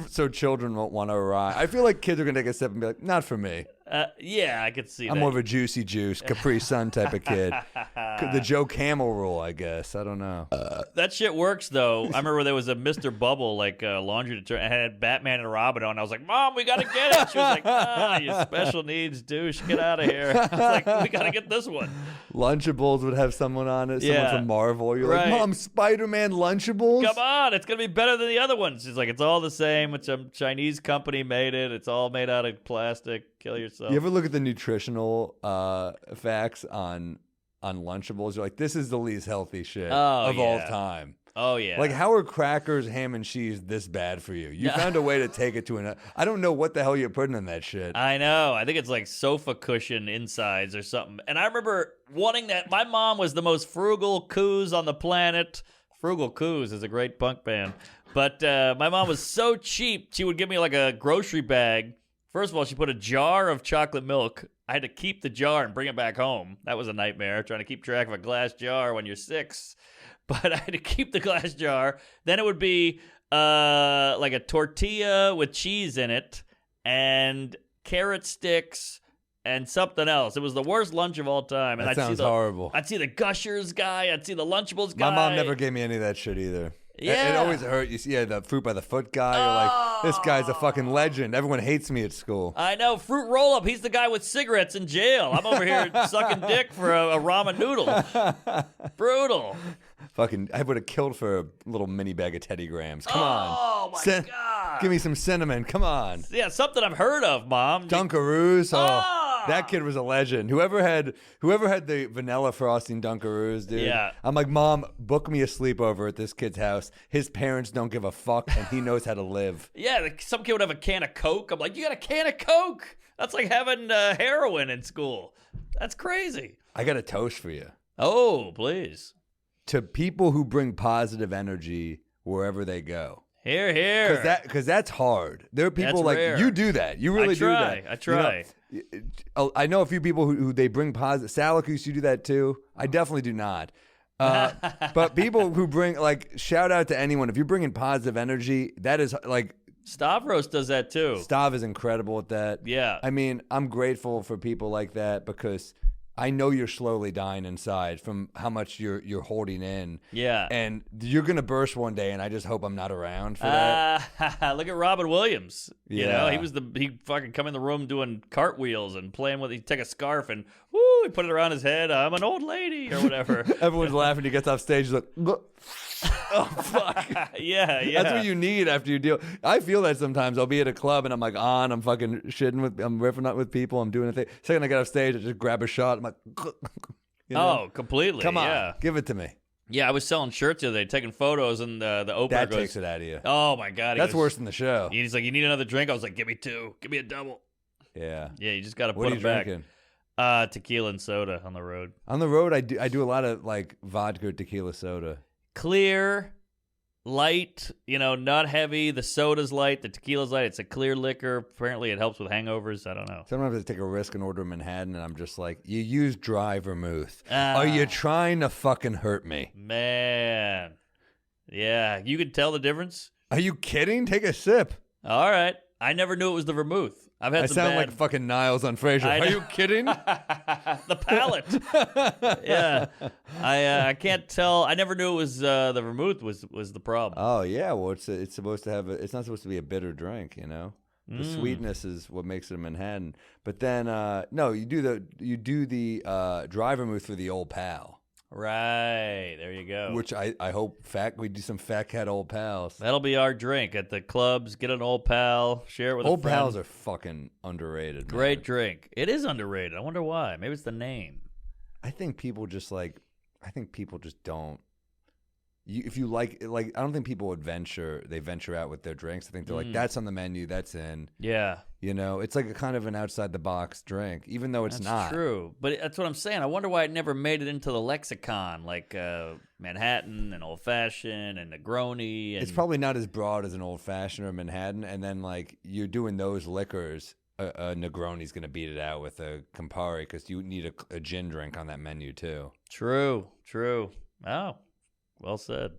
so children won't want to arrive. I feel like kids are going to take a step and be like, not for me. Yeah, I could see that. I'm more of a Juicy Juice, Capri Sun type of kid. The Joe Camel rule, I guess. I don't know. That shit works, though. I remember there was a Mr. Bubble, laundry detergent, had Batman and Robin on. I was like, Mom, we got to get it. She was like, you special needs douche. Get out of here. I was like, we got to get this one. Lunchables would have someone on it. Someone from Marvel. You're like, Mom, Spider-Man Lunchables? Come on. It's going to be better than the other ones. She's like, it's all the same. It's a Chinese company made it. It's all made out of plastic. Kill yourself. You ever look at the nutritional facts on Lunchables? You're like, this is the least healthy shit of all time. Oh, yeah. Like, how are crackers, ham, and cheese this bad for you? You found a way to take it to another. I don't know what the hell you're putting in that shit. I know. I think it's like sofa cushion insides or something. And I remember wanting that. My mom was the most frugal coos on the planet. Frugal Coos is a great punk band. But my mom was so cheap, she would give me like a grocery bag. First of all, she put a jar of chocolate milk. I had to keep the jar and bring it back home. That was a nightmare, trying to keep track of a glass jar when you're 6. But I had to keep the glass jar. Then it would be like a tortilla with cheese in it and carrot sticks and something else. It was the worst lunch of all time. And That sounds horrible. I'd see the Gushers guy. I'd see the Lunchables guy. My mom never gave me any of that shit either. Yeah. It always hurt. You see the fruit by the foot guy. You're like, this guy's a fucking legend. Everyone hates me at school. I know. Fruit roll-up. He's the guy with cigarettes in jail. I'm over here sucking dick for a ramen noodle. Brutal. Fucking, I would have killed for a little mini bag of Teddy Grahams. Come on. Oh, my God. Give me some cinnamon. Come on. Yeah, something I've heard of, Mom. Dunkaroos. That kid was a legend. Whoever had the vanilla frosting Dunkaroos, dude. Yeah. I'm like, Mom, book me a sleepover at this kid's house. His parents don't give a fuck, and he knows how to live. Yeah, some kid would have a can of Coke. I'm like, you got a can of Coke? That's like having heroin in school. That's crazy. I got a toast for you. Oh, please. To people who bring positive energy wherever they go. Here, here. Because that's hard. There are people That's like rare. you do that. You really do that. I try. You know, I know a few people who they bring positive. Salacuse, you do that too. I definitely do not. But people who bring, like, shout out to anyone. If you're bringing positive energy, that is like. Stavros does that too. Stav is incredible at that. Yeah. I mean, I'm grateful for people like that because I know you're slowly dying inside from how much you're holding in. Yeah. And you're going to burst one day, and I just hope I'm not around for that. Look at Robin Williams. You know, Yeah. he fucking come in the room doing cartwheels and playing with, he'd take a scarf and woo, he put it around his head. I'm an old lady or whatever. Everyone's laughing. He gets off stage. He's like, oh, fuck. Yeah. That's what you need after you deal. I feel that sometimes. I'll be at a club and I'm like I'm fucking I'm riffing up with people. I'm doing a thing. Second I get off stage, I just grab a shot. I'm like, you know? Oh, completely. Come on, Yeah. give it to me. Yeah, I was selling shirts the other day, taking photos, and the opener That goes, takes it out of you. oh my God. He That's goes, worse than the show. He's like, you need another drink? I was like, give me two. Give me a double. Yeah. Yeah, you just got to What put are you them back. drinking? Tequila and soda on the road. On the road, I do a lot of like vodka, tequila, soda. Clear, light, not heavy. The soda's light, the tequila's light. It's a clear liquor. Apparently it helps with hangovers. I don't know. Sometimes I take a risk and order a Manhattan, and I'm just like, you use dry vermouth. Are you trying to fucking hurt me? Man. Yeah, you can tell the difference? Are you kidding? Take a sip. All right. I never knew it was the vermouth. I've had I some sound bad... like fucking Niles on Frasier. I Are know. you kidding? The palate. Yeah. I can't tell. I never knew it was the vermouth was the problem. Oh yeah, well it's supposed to have it's not supposed to be a bitter drink, you know. The sweetness is what makes it a Manhattan. But then no, you do the dry vermouth for the old pal. Right. There you go. Which I hope we do some fat cat old pals. That'll be our drink at the clubs. Get an old pal, share it with Old a friend. pals are fucking underrated. Great man. drink. It is underrated. I wonder why. Maybe it's the name. I think people just don't. If you like, I don't think people they venture out with their drinks. I think they're like, that's on the menu, that's in. Yeah. You know, it's like a kind of an outside the box drink, even though it's That's not. true. But that's what I'm saying. I wonder why it never made it into the lexicon, like Manhattan and Old Fashioned and Negroni. And... It's probably not as broad as an Old Fashioned or Manhattan. And then, like, you're doing those liquors, a Negroni's going to beat it out with a Campari because you need a gin drink on that menu, too. True. Oh, well said.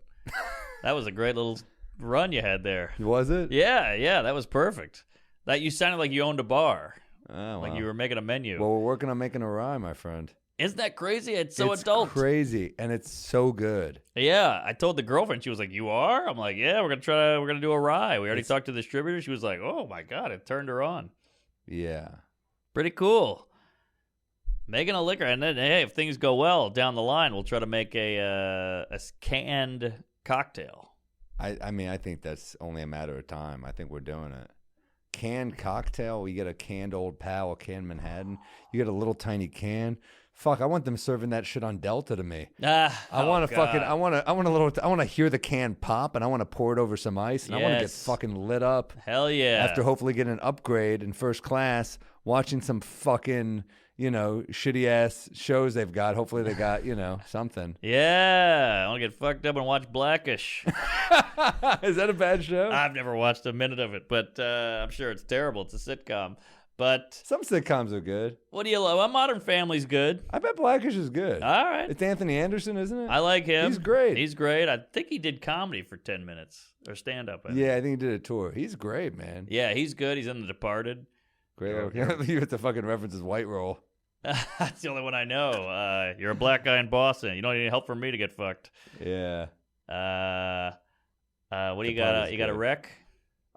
That was a great little run you had there. Was it? Yeah, that was perfect. That you sounded like you owned a bar. Oh, Like wow. you were making a menu. Well, we're working on making a rye, my friend. Isn't that crazy? It's so it's adult. crazy, and it's so good. Yeah, I told the girlfriend. She was like, "You are?" I'm like, "Yeah, we're gonna do a rye." We already talked to the distributor. She was like, "Oh my God!" It turned her on. Yeah. Pretty cool. Making a liquor, and then hey, if things go well down the line, we'll try to make a canned cocktail. I mean, I think that's only a matter of time. I think we're doing it. Canned cocktail. We get a canned Old Pal, a canned Manhattan. You get a little tiny can. Fuck, I want them serving that shit on Delta to me. I want to fucking. I want to hear the can pop, and I want to pour it over some ice, and I want to get Yes. fucking lit up. Hell yeah! After hopefully getting an upgrade in first class, watching some fucking shitty ass shows they've got. Hopefully they got something. Yeah, I want to get fucked up and watch Blackish. Is that a bad show? I've never watched a minute of it, but I'm sure it's terrible. It's a sitcom. But Some sitcoms are good. what do you love? Well, Modern Family's good. I bet Blackish is good. All right. It's Anthony Anderson, isn't it? I like him. He's great. He's great. I think he did comedy for 10 minutes or stand up. Yeah, I think he did a tour. He's great, man. Yeah, he's good. He's in The Departed. Great little. You have to fucking reference his white roll. That's the only one I know. You're a black guy in Boston. You don't need any help from me to get fucked. Yeah. What do you got? You got a wreck?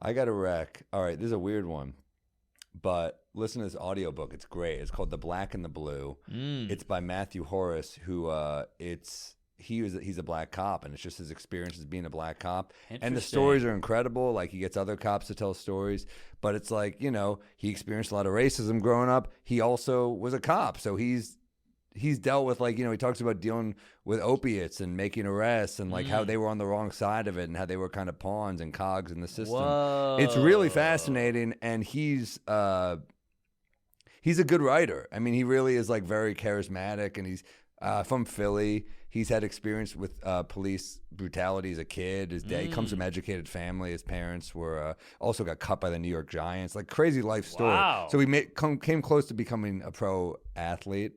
I got a wreck. All right, this is a weird one, but listen to this audiobook. It's great. It's called The Black and the Blue. It's by Matthew Horace, who he's a black cop, and it's just his experience as being a black cop. And the stories are incredible. Like, he gets other cops to tell stories, but it's like, he experienced a lot of racism growing up. He also was a cop, so he's dealt with, like, he talks about dealing with opiates and making arrests and like how they were on the wrong side of it and how they were kind of pawns and cogs in the system. Whoa. It's really fascinating, and he's a good writer. I mean, he really is like very charismatic, and he's from Philly. He's had experience with police brutality as a kid. His dad, he comes from an educated family. His parents were also got cut by the New York Giants. Like, crazy life story. Wow. So he came close to becoming a pro athlete.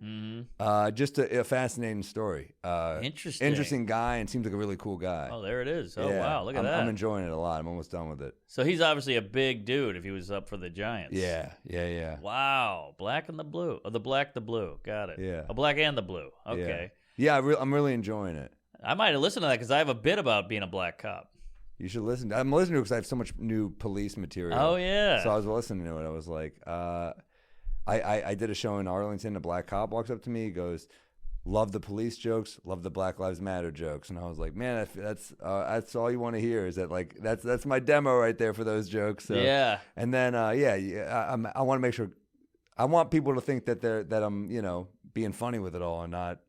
Just a fascinating story. Interesting guy, and seems like a really cool guy. Oh, there it is. Oh, yeah. Wow. Look at that. I'm enjoying it a lot. I'm almost done with it. So he's obviously a big dude if he was up for the Giants. Yeah. Wow. Black and the blue. Oh, the black, the blue. Got it. Yeah. A black and the blue. Okay. Yeah, I'm really enjoying it. I might have listened to that because I have a bit about being a black cop. You should listen. I'm listening to it because I have so much new police material. Oh, yeah. So I was listening to it. I was like, I did a show in Arlington. A black cop walks up to me. He goes, "Love the police jokes. Love the Black Lives Matter jokes." And I was like, man, that's all you want to hear, is that, like, that's my demo right there for those jokes. So, yeah. And then I want to make sure. I want people to think that I'm being funny with it all and not.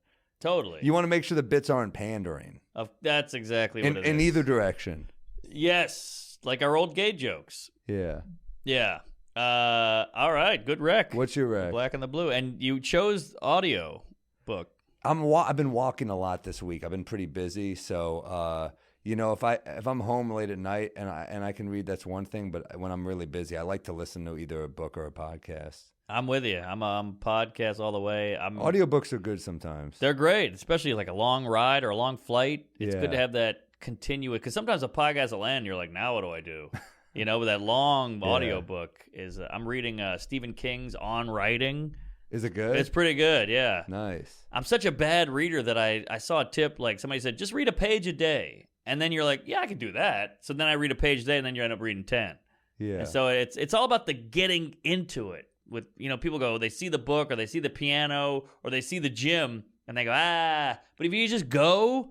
Totally. You want to make sure the bits aren't pandering. That's exactly what it is. In either direction. Yes. Like our old gay jokes. Yeah. Yeah. All right. Good rec. What's your rec? The Black and the Blue. And you chose audio book. I've been walking a lot this week. I've been pretty busy. So, if I'm home late at night and I can read, that's one thing. But when I'm really busy, I like to listen to either a book or a podcast. I'm with you. I'm podcast all the way. Audiobooks are good sometimes. They're great, especially like a long ride or a long flight. It's good to have that continuous, because sometimes a podcast will end, you're like, now what do I do? But that long audiobook is, I'm reading Stephen King's On Writing. Is it good? It's pretty good, yeah. Nice. I'm such a bad reader that I saw a tip, like somebody said, just read a page a day. And then you're like, yeah, I can do that. So then I read a page a day, and then you end up reading 10. Yeah. And so it's all about the getting into it. With people go, they see the book or they see the piano or they see the gym and they go, but if you just go,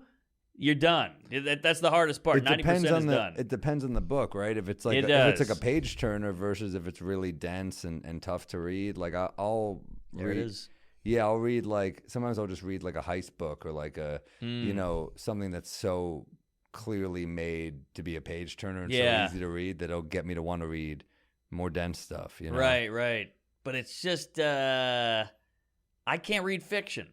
you're done. That's the hardest part. 90% is done. It depends on the book, right? If it's like if it's like a page turner versus if it's really dense and tough to read, like I'll there read. It is. Yeah, I'll read, like, sometimes I'll just read like a heist book or like a something that's so clearly made to be a page turner and so easy to read that it'll get me to want to read more dense stuff. Right. But it's just, I can't read fiction.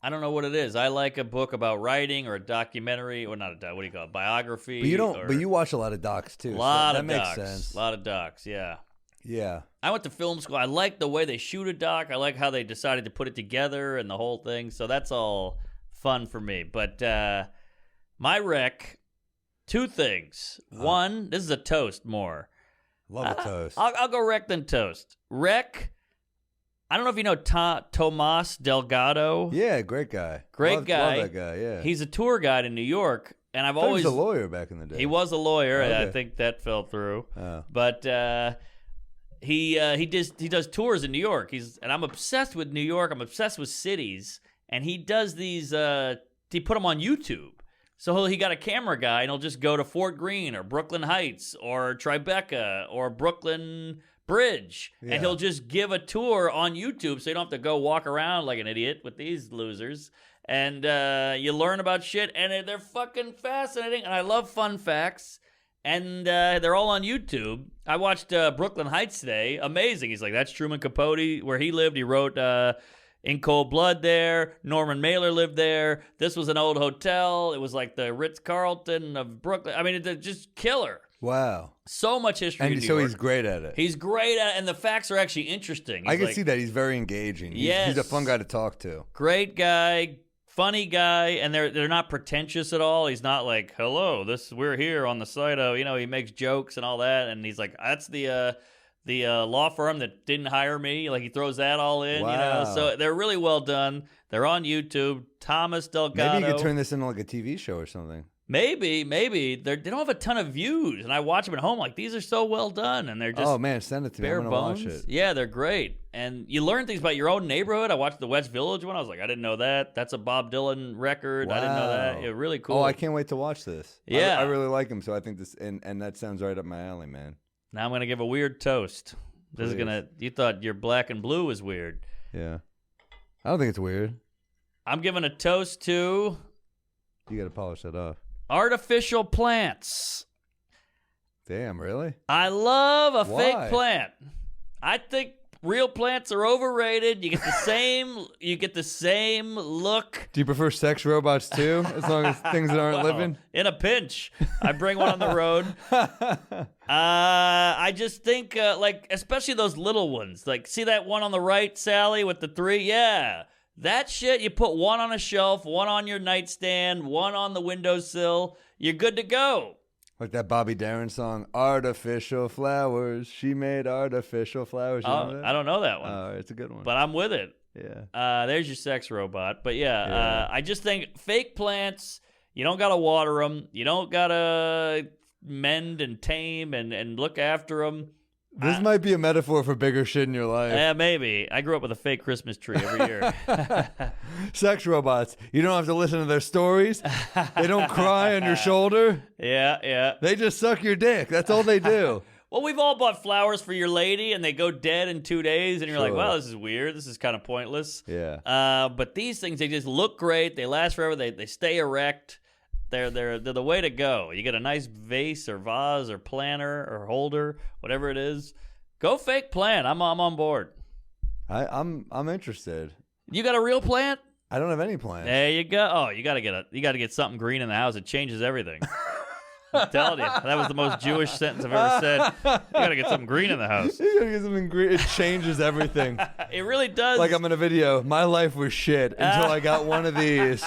I don't know what it is. I like a book about writing or a documentary, or not what do you call it, biography. But you don't. But you watch a lot of docs too. That makes sense. A lot of docs. Yeah. Yeah. I went to film school. I like the way they shoot a doc. I like how they decided to put it together and the whole thing. So that's all fun for me. But my rec, two things. One, this is a toast more. Love a toast. I'll go rec then toast. Rec, I don't know if you know Tomas Delgado. Yeah, great guy. Great guy. Love that guy, yeah. He's a tour guide in New York, and I've always... He was a lawyer back in the day. He was a lawyer. Okay. I think that fell through. Oh. But he does tours in New York. And I'm obsessed with New York. I'm obsessed with cities. And he does these... he put them on YouTube. So he got a camera guy, and he'll just go to Fort Greene or Brooklyn Heights or Tribeca or Brooklyn Bridge, and he'll just give a tour on YouTube, so you don't have to go walk around like an idiot with these losers. And you learn about shit, and they're fucking fascinating. And I love fun facts, and they're all on YouTube. I watched Brooklyn Heights today. Amazing. He's like, that's Truman Capote, where he lived. He wrote... In Cold Blood there. Norman Mailer lived there. This was an old hotel. It was like the Ritz-Carlton of Brooklyn. I mean, it's just killer. Wow. So much history in New York. He's great at it. He's great at it, and the facts are actually interesting. I can see that. He's very engaging. He's a fun guy to talk to. Great guy, funny guy, and they're not pretentious at all. He's not like, hello, we're here on the site of, he makes jokes and all that, and he's like, that's the the law firm that didn't hire me. Like he throws that all in, Wow. So they're really well done. They're on YouTube. Thomas Delgado. Maybe you could turn this into like a TV show or something. Maybe they don't have a ton of views, and I watch them at home. Like these are so well done, and they're just Oh man, send it to me. bare I'm gonna bones. watch it. Yeah, they're great, and you learn things about your own neighborhood. I watched the West Village one. I was like, I didn't know that. That's a Bob Dylan record. I didn't know that. Wow. Yeah, really cool. Oh, I can't wait to watch this. Yeah. I really like him, so I think this and that sounds right up my alley, man. Now I'm gonna give a weird toast. This is Please. You thought your black and blue was weird. Yeah. I don't think it's weird. I'm giving a toast to You gotta polish that off. artificial plants. Damn, really? I love a Why? fake plant. I think real plants are overrated. You get the same look. Do you prefer sex robots too? As long as things that aren't Well, living? in a pinch, I bring one on the road. I just think, like, especially those little ones. Like, see that one on the right, Sally, with the 3? Yeah. That shit, you put one on a shelf, one on your nightstand, one on the windowsill. You're good to go. Like that Bobby Darin song, Artificial Flowers. She made artificial flowers. You know that? I don't know that one, Oh, it's a good one. but I'm with it. Yeah. There's your sex robot. But yeah, Yeah. I just think fake plants, you don't got to water them. You don't got to mend and tame and look after them. This might be a metaphor for bigger shit in your life. Yeah, maybe. I grew up with a fake Christmas tree every year. Sex robots. You don't have to listen to their stories. They don't cry on your shoulder. Yeah. They just suck your dick. That's all they do. Well, we've all bought flowers for your lady, and they go dead in 2 days, and you're like, Sure. wow, this is weird. This is kind of pointless. Yeah. But these things, they just look great. They last forever. They stay erect. They're the way to go. You get a nice vase or vase or planter or holder, whatever it is. Go fake plant. I'm on board. I'm interested. You got a real plant? I don't have any plans. There you go. Oh, you got to get something green in the house. It changes everything. I'm telling you, that was the most Jewish sentence I've ever said. You got to get something green in the house. You gotta get something green. It changes everything. It really does. Like I'm in a video. My life was shit until I got one of these.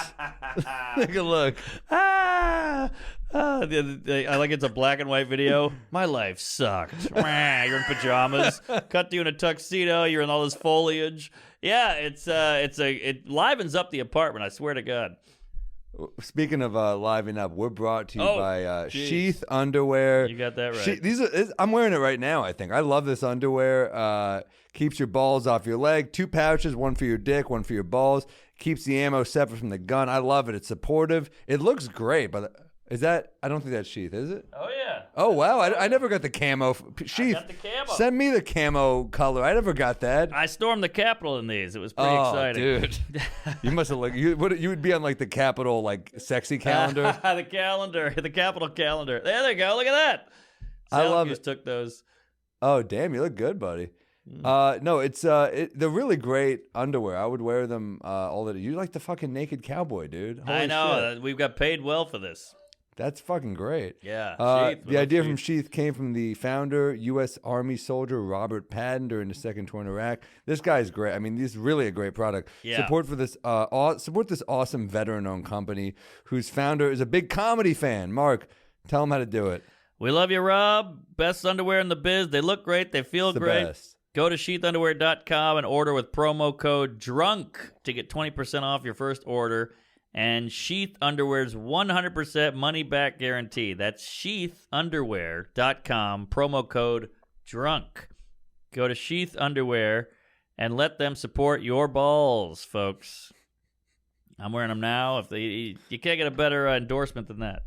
Take a look. I like it's a black and white video. My life sucked. You're in pajamas. Cut to you in a tuxedo. You're in all this foliage. Yeah, it livens up the apartment. I swear to God. Speaking of liven up, we're brought to you Oh, by geez. Sheath Underwear. You got that right. I'm wearing it right now, I think. I love this underwear. Keeps your balls off your leg. 2 pouches, one for your dick, one for your balls. Keeps the ammo separate from the gun. I love it. It's supportive. It looks great, but is that? I don't think that's Sheath, is it? Oh yeah. Oh wow! I never got the camo. Sheath, got the camo. send me the camo color. I never got that. I stormed the Capitol in these. It was pretty Oh, exciting. dude, you must have like you would be on like the Capitol like sexy calendar. The Capitol calendar. There they go. Look at that. I love Salacuse it. took those. Oh damn, you look good, buddy. No, it's they're really great underwear. I would wear them all the. You like the fucking naked cowboy, dude. Holy I know. shit. We've got paid well for this. That's fucking great. Yeah. Sheath, The idea from Sheath came from the founder, U.S. Army soldier Robert Patton during the Second Tour in Iraq. This guy's great. I mean, this is really a great product. Yeah. Support this awesome veteran-owned company whose founder is a big comedy fan. Mark, tell him how to do it. We love you, Rob. Best underwear in the biz. They look great. They feel It's the great. best. Go to sheathunderwear.com and order with promo code DRUNK to get 20% off your first order. And Sheath Underwear's 100% money back guarantee. That's sheathunderwear.com, promo code DRUNK. Go to Sheath Underwear and let them support your balls, folks. I'm wearing them now. You can't get a better endorsement than that.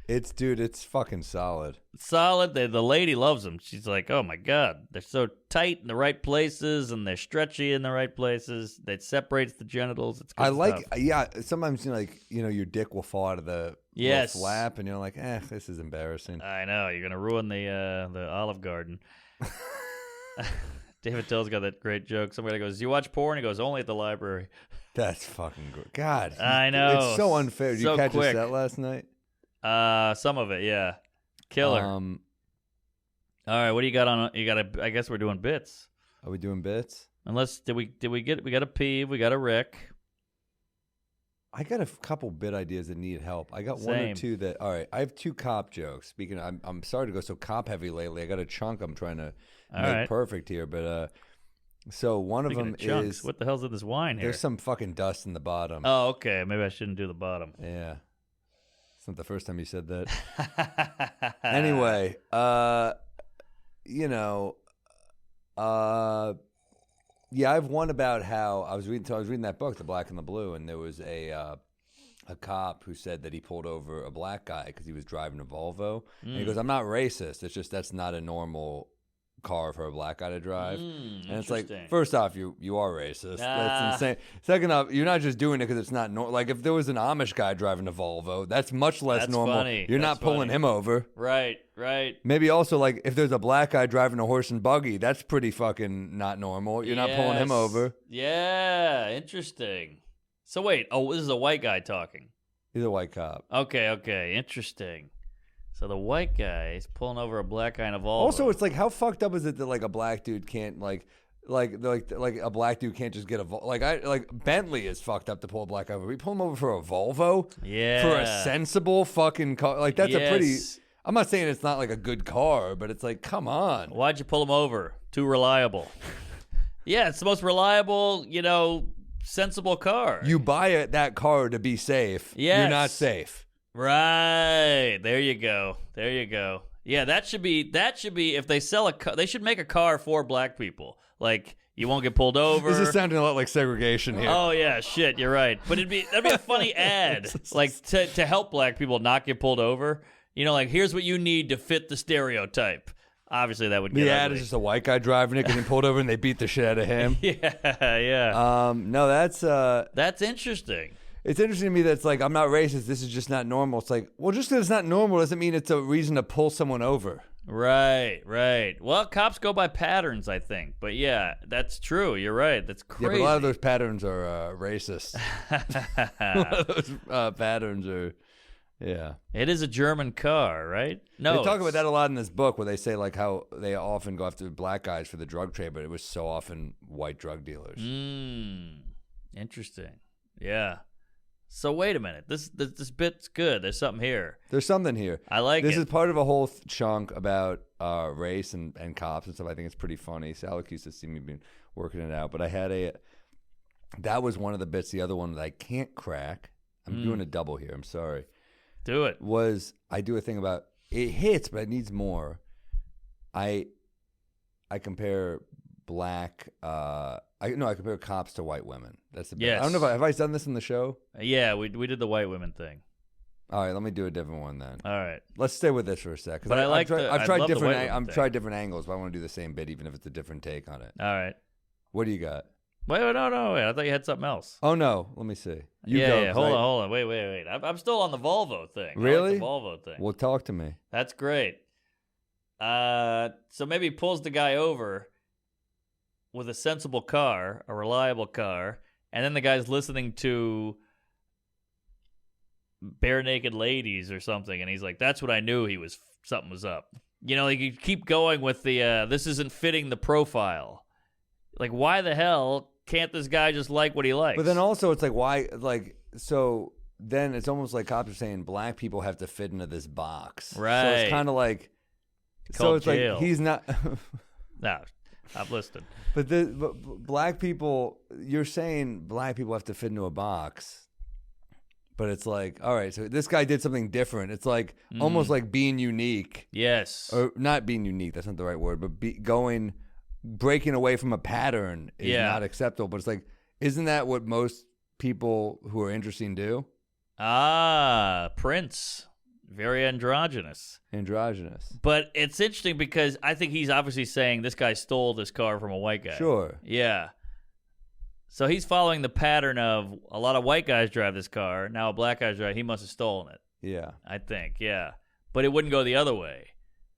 It's fucking solid. Solid. The lady loves them. She's like, oh my God, they're so tight in the right places and they're stretchy in the right places. That separates the genitals. It's good stuff. Yeah, sometimes your dick will fall out of the little flap and you're like, this is embarrassing. I know. You're going to ruin the Olive Garden. David Tell's got that great joke. Somebody goes, you watch porn? He goes, only at the library. That's fucking good. God. I know. It's so unfair. Did So you catch quick. us that last night? Some of it, yeah. Killer. All right, what do you got on? I guess we're doing bits. Are we doing bits? Unless we got a Peeve, we got a Rick. I got a couple bit ideas that need help. I got one or Same. two that. All right, I have 2 cop jokes. Speaking, I'm sorry to go so cop heavy lately. I got a chunk I'm trying to make right. perfect here, but so one Speaking of them of chunks, is what the hell's in this wine here? there's some fucking dust in the bottom. Oh, okay. Maybe I shouldn't do the bottom. Yeah, it's not the first time you said that. Anyway, you know, yeah, I have one about how I was reading that book, The Black and the Blue, and there was a cop who said that he pulled over a black guy because he was driving a Volvo, and he goes, "I'm not racist. It's just that's not a normal car for a black guy to drive." And it's like, first off, you are racist. That's insane. Second off, you're not just doing it because it's not normal. Like if there was an Amish guy driving a Volvo, that's much less That's normal. funny. You're That's not pulling funny. him over. Right. Maybe also like if there's a black guy driving a horse and buggy, that's pretty fucking not normal. You're not pulling him over. Yeah, interesting. So wait, this is a white guy talking. He's a white cop. Okay, interesting. So the white guy is pulling over a black guy in a Volvo. Also, it's like how fucked up is it that like a black dude can't like a black dude can't just get a like Bentley is fucked up to pull a black guy over. We pull him over for a Volvo, Yeah. for a sensible fucking car. Like that's a pretty. Yes. I'm not saying it's not like a good car, but it's like come on. Why'd you pull him over? Too reliable. Yeah, it's the most reliable, sensible car. You buy that car to be safe. Yes. You're not safe. Right. There you go. Yeah, that should be if they sell a car, they should make a car for black people. Like you won't get pulled over. This is sounding a lot like segregation here. Oh yeah, shit, you're right. But that'd be a funny ad. Like to help black people not get pulled over. Like here's what you need to fit the stereotype. Obviously that would get the ad ugly. is just a white guy driving it, getting pulled over, and they beat the shit out of him. Yeah. No, That's interesting. it's interesting to me that it's like I'm not racist. This is just not normal. It's like, well, just because it's not normal doesn't mean it's a reason to pull someone over. Right. Well, cops go by patterns, I think. But yeah, that's true. You're right. That's crazy. Yeah, but a lot of those patterns are racist. A lot of those patterns are, yeah. It is a German car, right? No. They talk about that a lot in this book where they say like how they often go after black guys for the drug trade, but it was so often white drug dealers. Interesting. Yeah. So wait a minute. This bit's good. There's something here. There's something here. I like this it. is part of a whole chunk about race and cops and stuff. I think it's pretty funny. Salacuse has seen me been working it out, but I had that was one of the bits. The other one that I can't crack. I'm doing a double here. I'm sorry. Do it. I do a thing about it hits, but it needs more. I compare black. I compare cops to white women. That's the bit. Yes. I don't know if have I done this in the show. Yeah, we did the white women thing. All right, let me do a different one then. All right. Let's stay with this for a sec. But I've tried love the different. white women I've thing. tried different angles, but I want to do the same bit, even if it's a different take on it. All right. What do you got? Wait, no. Wait, I thought you had something else. Oh no, let me see. You go, Yeah. 'cause Hold on. Wait. I'm still on the Volvo thing. I like Really? the Volvo thing. Well, talk to me. That's great. So maybe he pulls the guy over with a sensible car, a reliable car, and then the guy's listening to Bare Naked Ladies or something, and he's like, "That's what I knew. Something was up." Like you keep going with the this isn't fitting the profile. Like, why the hell can't this guy just like what he likes? But then also, it's like why, like so. Then it's almost like cops are saying black people have to fit into this box, Right. So it's kind of like, Called it's jail. like he's not. No, I'm listening. But black people, you're saying black people have to fit into a box, but it's like, all right, so this guy did something different. It's like almost like being unique, Yes. or not being unique. That's not the right word, but breaking away from a pattern is not acceptable. But it's like, isn't that what most people who are interesting do? Prince. Very androgynous. But it's interesting because I think he's obviously saying this guy stole this car from a white guy. Sure. Yeah. So he's following the pattern of a lot of white guys drive this car. Now a black guy's drive. He must have stolen it. Yeah. I think. Yeah. But it wouldn't go the other way.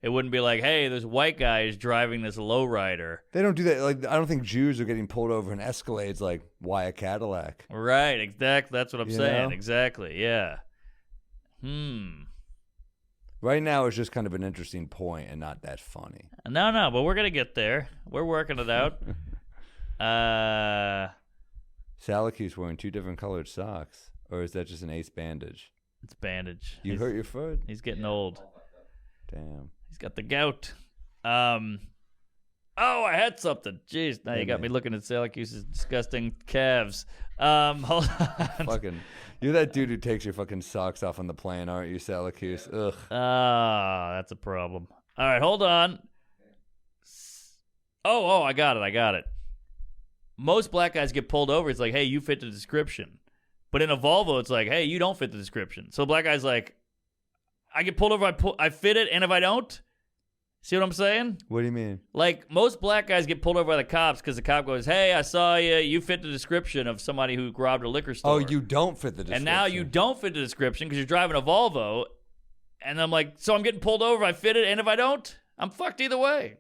It wouldn't be like, hey, this white guy is driving this lowrider. They don't do that. Like, I don't think Jews are getting pulled over in Escalades. Like, why a Cadillac? Right. Exactly. That's what I'm saying. know? Exactly. Yeah. Right now, it's just kind of an interesting point and not that funny. No, but we're going to get there. We're working it out. Salacuse wearing 2 different colored socks. or is that just an ace bandage? It's bandage. You hurt your foot? He's getting old. Damn. He's got the gout. Oh, I had something. Jeez, now you got me looking at Salacuse's disgusting calves. Hold on. Fucking, you're that dude who takes your fucking socks off on the plane, aren't you, Salacuse? Ugh. That's a problem. All right, hold on. Oh, I got it. Most black guys get pulled over. It's like, hey, you fit the description. But in a Volvo, it's like, hey, you don't fit the description. So the black guy's like, I get pulled over, I fit it, and if I don't? See what I'm saying? What do you mean? Like, most black guys get pulled over by the cops because the cop goes, hey, I saw you. You fit the description of somebody who robbed a liquor store. Oh, you don't fit the description. And now you don't fit the description because you're driving a Volvo. And I'm like, so I'm getting pulled over. I fit it. And if I don't, I'm fucked either way.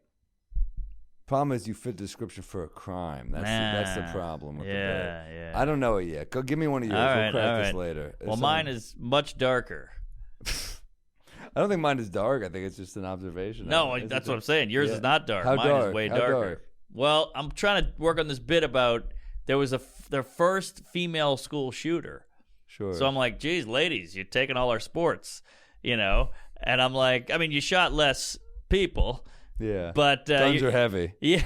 Problem is you fit the description for a crime. That's the problem with the bit. Yeah. I don't know it yet. Go give me one of yours. We'll crack this later. Well, mine is much darker. I don't think mine is dark. I think it's just an observation. No, that's what I'm saying. Yours is not dark. How mine dark? is way How darker. dark? Well, I'm trying to work on this bit about there was their first female school shooter. Sure. So I'm like, geez, ladies, you're taking all our sports, you know? And I'm like, I mean, you shot less people. Yeah. But guns are heavy. Yeah,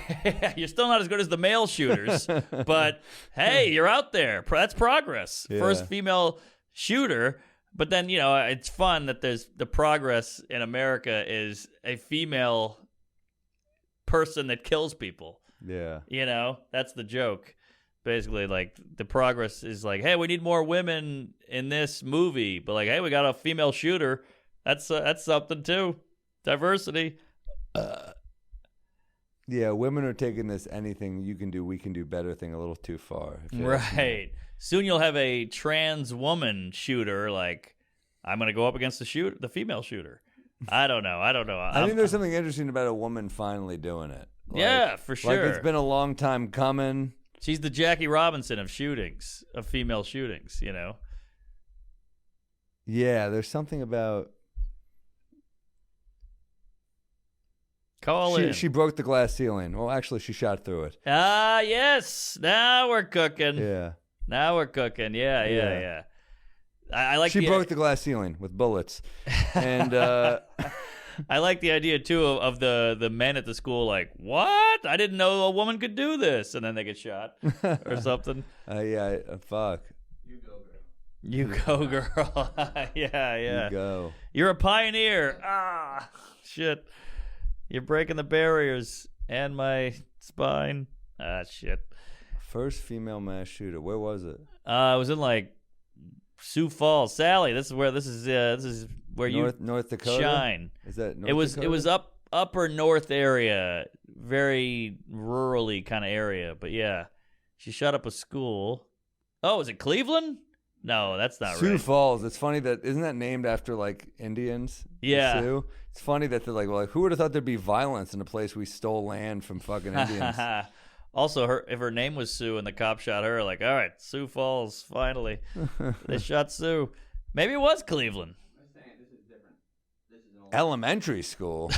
you're still not as good as the male shooters. But hey, you're out there. That's progress. Yeah. First female shooter. But then, you know, it's fun that there's the progress in America is a female person that kills people. Yeah. You know, that's the joke. Basically, like, the progress is like, hey, we need more women in this movie. But like, hey, we got a female shooter. That's something too. Diversity. Yeah, women are taking this anything you can do, we can do better thing a little too far. Right. Soon you'll have a trans woman shooter. Like, I'm going to go up against the female shooter. I don't know. I think there's something interesting about a woman finally doing it. Like, yeah, for sure. Like, it's been a long time coming. She's the Jackie Robinson of shootings, of female shootings, you know? Yeah, there's something about... Call in. She broke the glass ceiling. Well, actually, she shot through it. Ah, yes. Now we're cooking. Yeah. Now we're cooking. Yeah. I like she broke the glass ceiling with bullets. And I like the idea too of the men at the school like, what? I didn't know a woman could do this, and then they get shot or something. Fuck. You go, girl. Yeah. You go. You're a pioneer. Ah, shit. You're breaking the barriers and my spine. Ah, shit. First female mass shooter. Where was it? It was in like Sioux Falls. Sally, this is where you North Dakota shine. Is that North Dakota? It was upper north area, very rurally kind of area. But yeah, she shot up a school. Oh, is it Cleveland? No, that's not right. Sioux Falls. It's funny that isn't that named after like Indians? Yeah. Sioux? It's funny that they're like, well, who would have thought there'd be violence in a place we stole land from fucking Indians? Also, if her name was Sue and the cop shot her, like, all right, Sioux Falls, finally. They shot Sue. Maybe it was Cleveland. I'm saying this is different. This is an old Elementary school.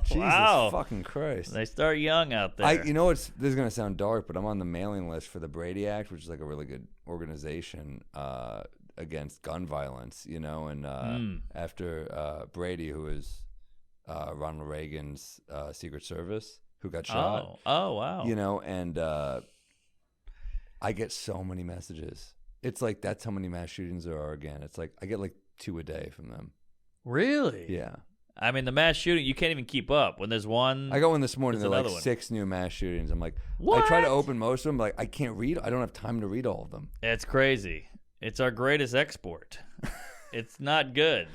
Jesus Wow. fucking Christ. They start young out there. This is gonna sound dark, but I'm on the mailing list for the Brady Act, which is like a really good organization against gun violence, you know, and after Brady, who is Ronald Reagan's Secret Service, who got shot. Oh, wow. You know, and I get so many messages. It's like, that's how many mass shootings there are again. It's like, I get like 2 a day from them. Really? Yeah. I mean, the mass shooting, you can't even keep up. When there's one... I go in this morning, there's there are like another one. 6 new mass shootings. I'm like, What? I try to open most of them, like, I can't read. I don't have time to read all of them. It's crazy. It's our greatest export. It's not good.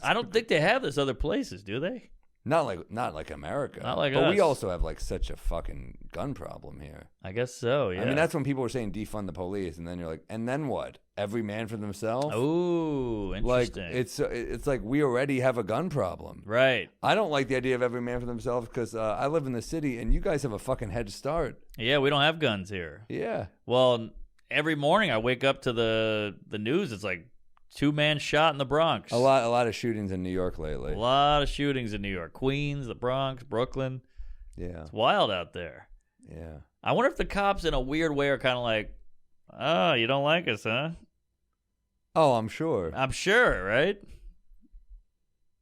I don't think they have this other places, do they? Not like America. Not like but us. we also have like such a fucking gun problem here. I guess so, yeah. I mean, that's when people were saying defund the police, and then you're like, and then what? Every man for themselves? Ooh, Like, interesting. it's like we already have a gun problem. Right. I don't like the idea of every man for themselves because I live in the city, and you guys have a fucking head start. Yeah, we don't have guns here. Yeah. Well, every morning I wake up to the news. It's like 2-man shot in the Bronx. A lot of shootings in New York lately. A lot of shootings in New York. Queens, the Bronx, Brooklyn. Yeah. It's wild out there. Yeah. I wonder if the cops in a weird way are kind of like, Oh, you don't like us, huh? Oh, I'm sure. I'm sure, right?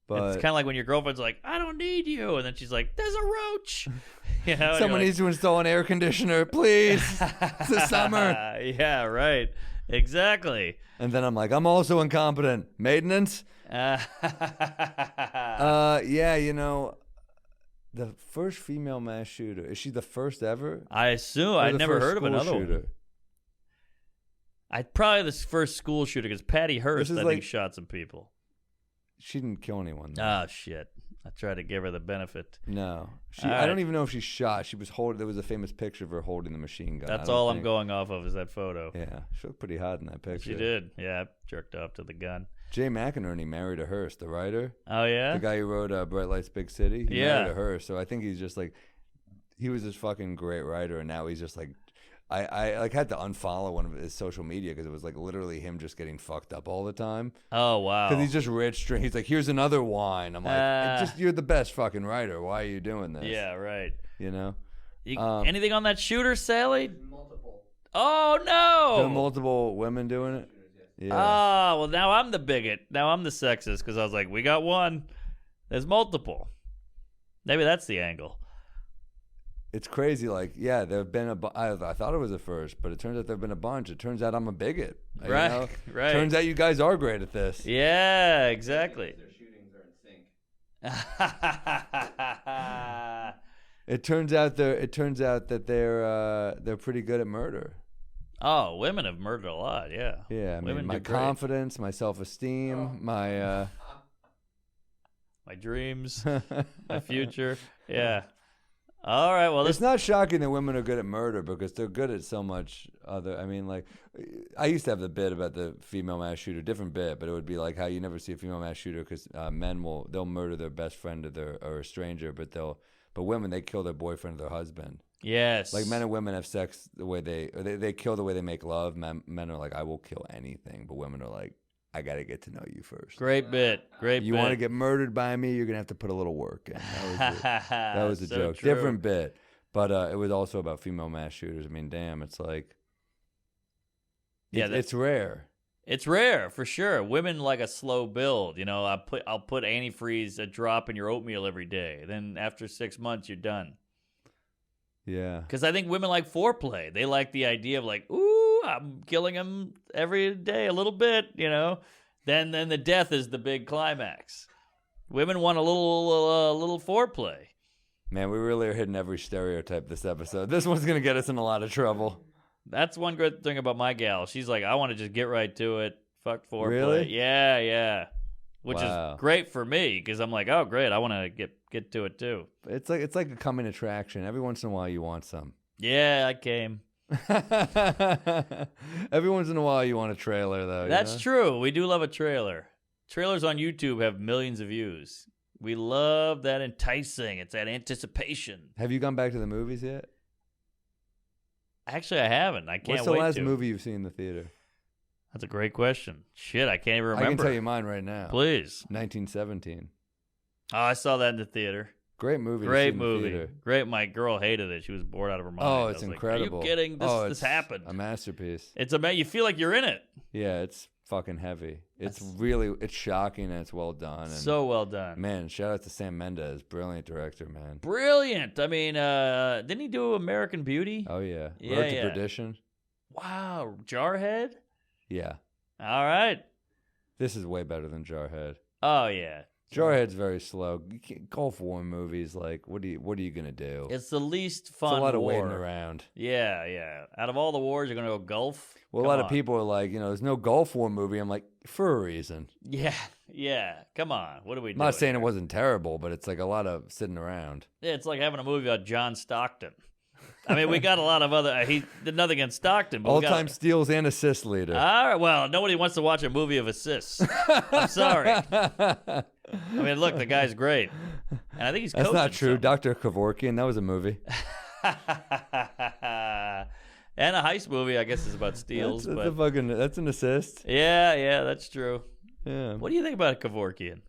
But it's kind of like when your girlfriend's like, I don't need you. And then she's like, there's a roach. You know, and someone you're needs to install an air conditioner, please. It's the summer. Yeah, right. Exactly. And then I'm like, I'm also incompetent. Maintenance? Yeah, you know, the first female mass shooter. Is she the first ever? I assume. Or I'd the never first heard of school another shooter? one. I'd probably the first school shooter because Patty Hearst, is I like- think, shot some people. She didn't kill anyone, though. Oh, shit. I tried to give her the benefit. No. All I right. don't even know if she shot. She was holding. There was a famous picture of her holding the machine gun. That's I don't all I'm think- going off of is that photo. Yeah, she looked pretty hot in that picture. She did. Yeah, I jerked off to the gun. Jay McInerney married a Hearst, the writer. Oh, yeah? The guy who wrote Bright Lights, Big City. He Yeah. married a Hearst. So I think he's just like, he was this fucking great writer, and now he's just like, I like had to unfollow one of his social media because it was like literally him just getting fucked up all the time. Oh, wow. Because he's just rich. He's like, here's another wine. I'm like, you're the best fucking writer. Why are you doing this? Yeah, right. You know? Anything on that shooter, Sally? Multiple. Oh, There are no. multiple women doing it? Yeah. Oh, well, now I'm the bigot. Now I'm the sexist because I was like, we got one. There's multiple. Maybe that's the angle. It's crazy. Like, yeah, there have been I thought it was a first, but it turns out there have been a bunch. It turns out I'm a bigot. You Right, know? right. Turns out you guys are great at this. Yeah, exactly. Their shootings are in sync. It turns out that they're pretty good at murder. Oh, women have murdered a lot, yeah. Yeah, I mean, Women my do great. confidence, my self-esteem, my My dreams, my future. Yeah. All right, well, It's this not shocking that women are good at murder because they're good at so much other. I mean, like, I used to have the bit about the female mass shooter, different bit, but it would be like how you never see a female mass shooter because men they'll murder their best friend or a stranger, but women they kill their boyfriend or their husband. yes. Like men and women have sex the way they kill the way they make love. Men are like, I will kill anything, but women are like, I got to get to know you first. Great bit. Great You bit. want to get murdered by me, you're gonna have to put a little work in. That was a So joke. true. Different bit. But it was also about female mass shooters. I mean, damn, it's like Yeah, it's rare. It's rare for sure. Women like a slow build. You know, I'll put antifreeze a drop in your oatmeal every day. Then after 6 months, you're done. Yeah. Because I think women like foreplay. They like the idea of like, ooh, I'm killing him every day a little bit. You know, then the death is the big climax. Women want a little foreplay. Man, we really are hitting every stereotype this episode. This one's gonna get us in a lot of trouble. That's one good thing about my gal. She's like, I want to just get right to it. Fuck foreplay. Really? Yeah. Which Wow. is great for me because I'm like, oh, great. I want to get to it too. It's like a coming attraction. Every once in a while, you want some. Yeah, I came. Every once in a while, you want a trailer, though. That's true. We do love a trailer. Trailers on YouTube have millions of views. We love that enticing. It's that anticipation. Have you gone back to the movies yet? Actually, I haven't. I can't What's the wait last to. movie you've seen in the theater? That's a great question. Shit, I can't even remember. I can tell you mine right now. Please. 1917. Oh, I saw that in the theater. Great movie. to see Great in the movie. theater. Great. My girl hated it. She was bored out of her mind. Oh, I it's was like, incredible. Are you kidding? This It's happened. A masterpiece. It's you feel like you're in it. Yeah, it's fucking heavy. It's That's- it's shocking and it's well done. And So well done. man, shout out to Sam Mendes, brilliant director, man. Brilliant. I mean, didn't he do American Beauty? Oh yeah, Yeah, Road to yeah. Perdition. Wow. Jarhead? Yeah, All right. this is way better than Jarhead. Oh, yeah. Jarhead's very slow. Gulf War movies, like what are you gonna do? It's the least It's fun a lot of war. waiting around. Yeah. Out of all the wars, you're going to go Gulf? Well, Come a lot of on. people are like, there's no Gulf War movie. I'm like, for a reason. Yeah. Come on. What are we I'm doing? not saying here? it wasn't terrible, but it's like a lot of sitting around. Yeah, it's like having a movie about John Stockton. I mean, we got a lot of other. He did nothing against Stockton, but we got- All-time steals and assist leader. All right. Well, nobody wants to watch a movie of assists. I'm sorry. I mean, look, the guy's great, and I think he's. That's not coaching true. some. Dr. Kevorkian, that was a movie. And a heist movie, I guess, is about steals. That's an assist. Yeah, that's true. Yeah. What do you think about Kevorkian?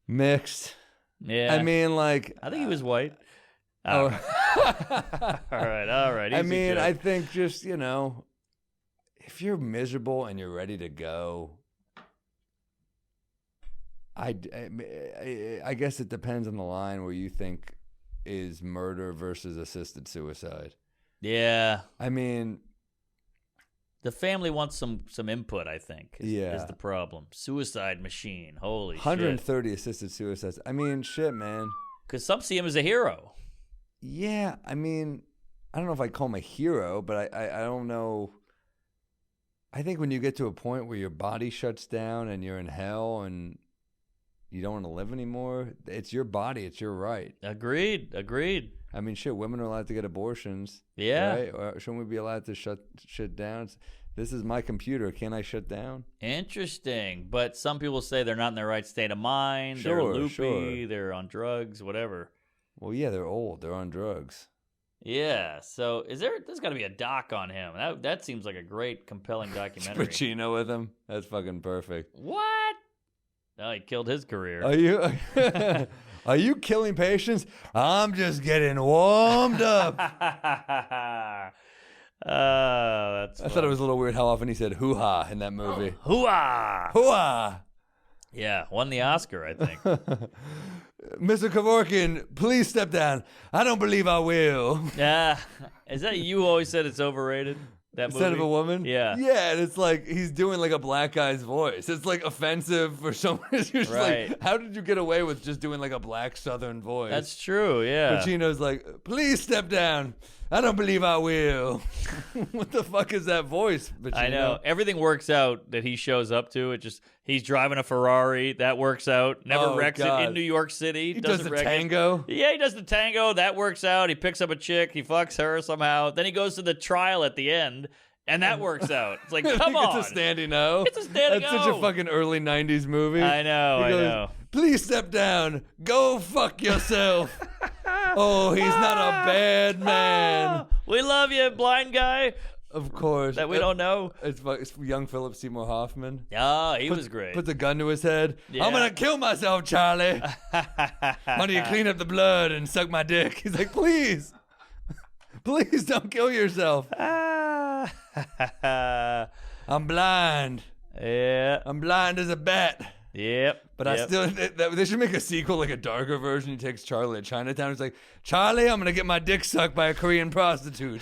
Mixed. Yeah, I mean, like. I think he was white. Oh. All right. I easy mean, joke. I think just, if you're miserable and you're ready to go, I guess it depends on the line where you think is murder versus assisted suicide. Yeah. I mean, the family wants some input, I think, is the problem. Suicide machine. Holy 130 assisted suicides. I mean, shit, man. Because some see him as a hero. Yeah, I mean, I don't know if I call him a hero, but I don't know. I think when you get to a point where your body shuts down and you're in hell and you don't want to live anymore, it's your body. It's your right. Agreed. I mean, shit, women are allowed to get abortions. Yeah. Right? Or shouldn't we be allowed to shut shit down? This is my computer. Can I shut down? Interesting. But some people say they're not in their right state of mind. Sure, they're loopy. sure. They're on drugs, whatever. Well, yeah, they're old. They're on drugs. Yeah. So there's got to be a doc on him. That seems like a great, compelling documentary. Pacino with him. That's fucking perfect. What? No, he killed his career. Are you killing patients? I'm just getting warmed up. That's I thought it was a little weird how often he said hoo-ha in that movie. Hoo-ah! Hoo-ha! Yeah, won the Oscar, I think. Mr. Kevorkian, please step down. I don't believe I will. Yeah. Is that you who always said it's overrated? That movie? Instead of a woman? Yeah. Yeah, and it's like he's doing like a black guy's voice. It's like offensive for someone. You're just Right. like, how did you get away with just doing like a black southern voice? That's true, yeah. Pacino's like, please step down. I don't believe I will. What the fuck is that voice, Pacino? I know. Everything works out that he shows up to. He's driving a Ferrari. That works out. Never wrecks it in New York City. He does the tango. Yeah, he does the tango. That works out. He picks up a chick. He fucks her somehow. Then he goes to the trial at the end, and that works out. It's like, come on. It's a standing O. It's a standing That's O. such a fucking early 90s movie. I know, He goes, please step down. Go fuck yourself. Oh, he's not a bad man. We love you, blind guy. Of course. That we don't know. It's young Philip Seymour Hoffman. Oh, he was great. Put the gun to his head. Yeah. I'm going to kill myself, Charlie. Why don't you clean up the blood and suck my dick? He's like, please. Please don't kill yourself. I'm blind. Yeah. I'm blind as a bat. Yep. But I still, they should make a sequel, like a darker version. He takes Charlie to Chinatown. He's like, Charlie, I'm going to get my dick sucked by a Korean prostitute.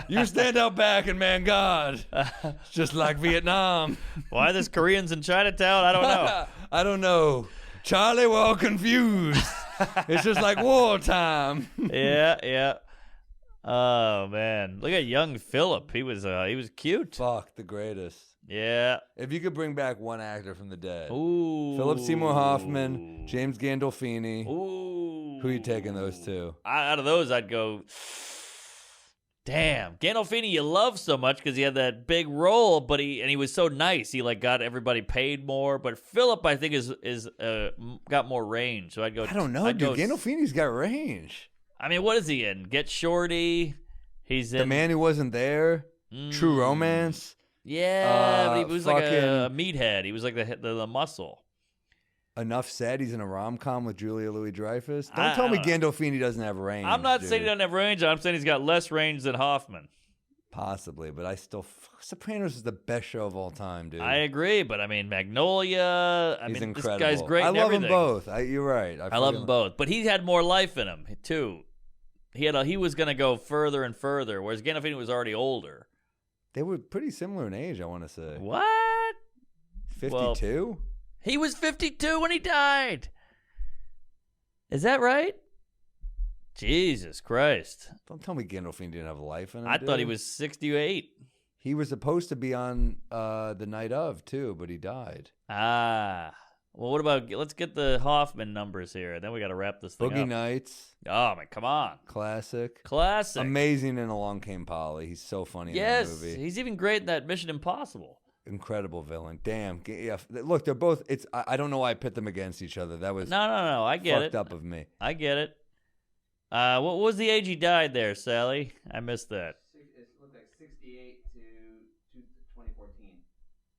You stand out back and man God. It's just like Vietnam. Why there's Koreans in Chinatown? I don't know. I don't know. Charlie, we're all confused. It's just like wartime. Yeah. Oh, man. Look at young Philip. He was cute. Fuck, the greatest. Yeah. If you could bring back one actor from the dead. Ooh. Philip Seymour Hoffman, James Gandolfini. Ooh. Who you taking those two? Out of those, I'd go, damn. Gandolfini you love so much because he had that big role, but he was so nice. He like got everybody paid more. But Philip, I think, is got more range. So I'd go. I don't know, dude. Gandolfini's got range. I mean, what is he in? Get Shorty. He's in The Man Who Wasn't There. True Romance. Yeah, but he was like a meathead. He was like the muscle. Enough Said. He's in a rom-com with Julia Louis-Dreyfus. Don't tell me Gandolfini doesn't have range. I'm not dude. saying he doesn't have range. I'm saying he's got less range than Hoffman. Possibly, but I still... Sopranos is the best show of all time, dude. I agree, but I mean, Magnolia... He's incredible. This guy's great in love everything. them both. You're right. I love them both. But he had more life in him, too. He was going to go further and further, whereas Gandolfini was already older. They were pretty similar in age, I want to say. What? 52? Well, he was 52 when he died. Is that right? Jesus Christ. Don't tell me Gandolfini didn't have life in him. I thought he was 68. He was supposed to be on the night of, too, but he died. Ah. Well, what about, let's get the Hoffman numbers here. Then we got to wrap this thing Boogie up. Nights. Oh, man, come on. Classic. Amazing. And Along Came Polly. He's so funny in yes, that movie. He's even great in that Mission Impossible. Incredible villain. Damn. Yeah. Look, they're both, I don't know why I pit them against each other. That was No. I get it. fucked up of me. I get it. What was the age he died there, Sally? I missed that. It looked like 68 to 2014.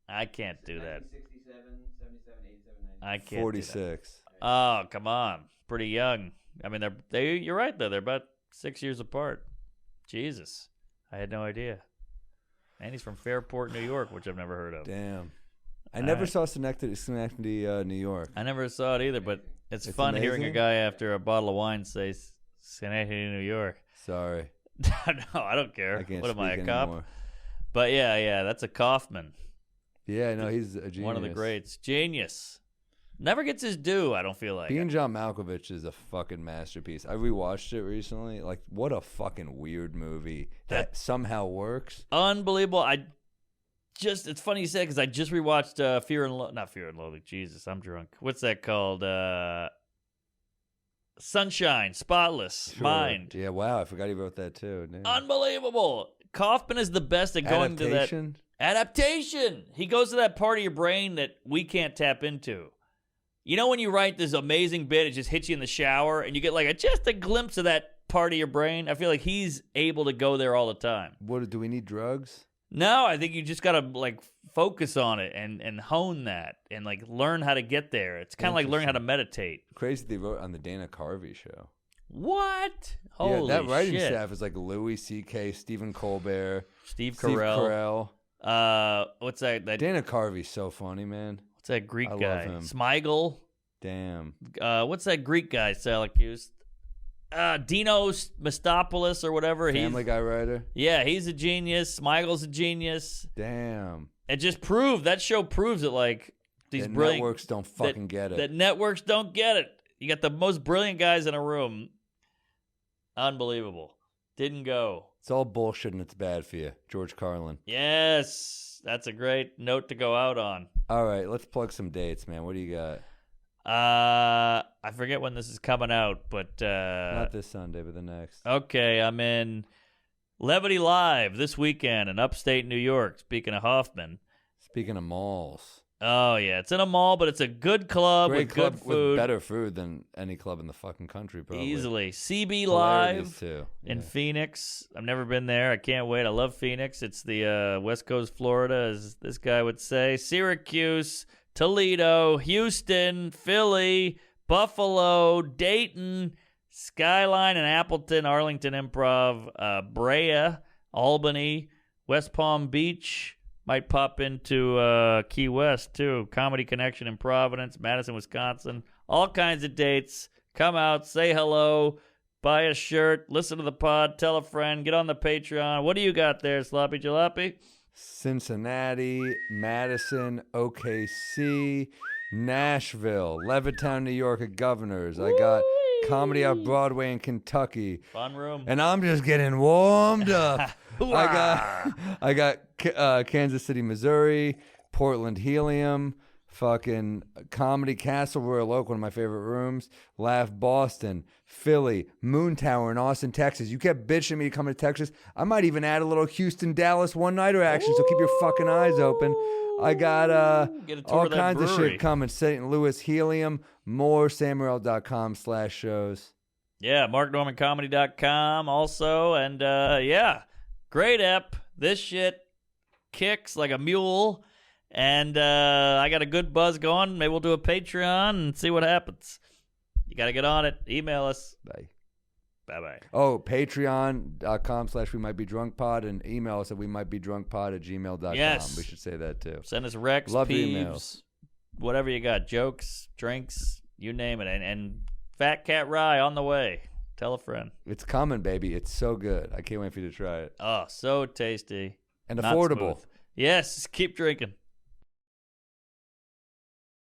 I can't do that. 67, 77, 87, 90. I can't 46. do that. Oh, come on. Pretty young. I mean, you're right, though. They're about 6 years apart. Jesus. I had no idea. And he's from Fairport, New York, which I've never heard of. Damn. I never saw Schenectady, New York. I never saw it either, but it's fun amazing. hearing a guy after a bottle of wine say Schenectady, New York. Sorry. No, I don't care. I can't What am I, a speak cop? anymore. But yeah, that's a Kaufman. Yeah, no, he's a genius. One of the greats. Genius. Never gets his due, I don't feel like. Being John Malkovich is a fucking masterpiece. I rewatched it recently. Like, what a fucking weird movie that somehow works. Unbelievable. It's funny you said because I just rewatched not Fear and Loathing. Jesus, I'm drunk. What's that called? Sunshine, Spotless Mind. Yeah, wow, I forgot he wrote that too. Damn. Unbelievable. Kaufman is the best at going to that adaptation. He goes to that part of your brain that we can't tap into. You know when you write this amazing bit, it just hits you in the shower, and you get like just a glimpse of that part of your brain? I feel like he's able to go there all the time. What, do we need drugs? No, I think you just got to like focus on it and hone that and like learn how to get there. It's kind of like learning how to meditate. Crazy they wrote on the Dana Carvey show. What? Holy that writing shit. staff is like Louis C.K., Stephen Colbert, Steve Carell. What's that? Dana Carvey's so funny, man. What's that Greek I guy? love him. Smigel. Damn. What's that Greek guy, Salacuse? Dinos Mistopoulos or whatever. Family Guy writer. Yeah, he's a genius. Smigel's a genius. Damn. It just that show proves it like these brilliant networks don't fucking get it. That networks don't get it. You got the most brilliant guys in a room. Unbelievable. Didn't go. It's all bullshit and it's bad for you. George Carlin. Yes. That's a great note to go out on. All right, let's plug some dates, man. What do you got? I forget when this is coming out, but Not this Sunday, but the next. Okay, I'm in Levity Live this weekend in upstate New York. Speaking of Hoffman. Speaking of malls. Oh, yeah. It's in a mall, but it's a good club Great with club good food. with better food than any club in the fucking country, probably. Easily. CB Hilarities, Live too. in Yeah. Phoenix. I've never been there. I can't wait. I love Phoenix. It's the West Coast Florida, as this guy would say. Syracuse, Toledo, Houston, Philly, Buffalo, Dayton, Skyline and Appleton, Arlington Improv, Brea, Albany, West Palm Beach. Might pop into Key West, too. Comedy Connection in Providence, Madison, Wisconsin. All kinds of dates. Come out, say hello, buy a shirt, listen to the pod, tell a friend, get on the Patreon. What do you got there, Sloppy Jalopy? Cincinnati, Madison, OKC, Nashville, Levittown, New York at Governors. I got Comedy Off Broadway in Kentucky. Fun room. And I'm just getting warmed up. I got Kansas City, Missouri, Portland Helium, fucking Comedy Castle Royal Oak, one of my favorite rooms, Laugh Boston, Philly, Moon Tower in Austin, Texas. You kept bitching me to come to Texas. I might even add a little Houston, Dallas one-nighter action, so keep your fucking eyes open. I got all kinds of shit coming. St. Louis Helium, more Samuel.com/shows. Yeah, marknormancomedy.com also. And yeah, great app. This shit kicks like a mule. And I got a good buzz going. Maybe we'll do a Patreon and see what happens. You got to get on it. Email us. Bye. Bye-bye. Oh, patreon.com/WeMightBeDrunkPod and email us at WeMightBeDrunkPod@gmail.com. Yes. We should say that too. Send us Rex, Love your Peeves, emails. whatever you got. Jokes, drinks, you name it. And Fat Cat Rye on the way. Tell a friend. It's coming, baby. It's so good. I can't wait for you to try it. Oh, so tasty. And Not affordable. smooth. Yes, keep drinking.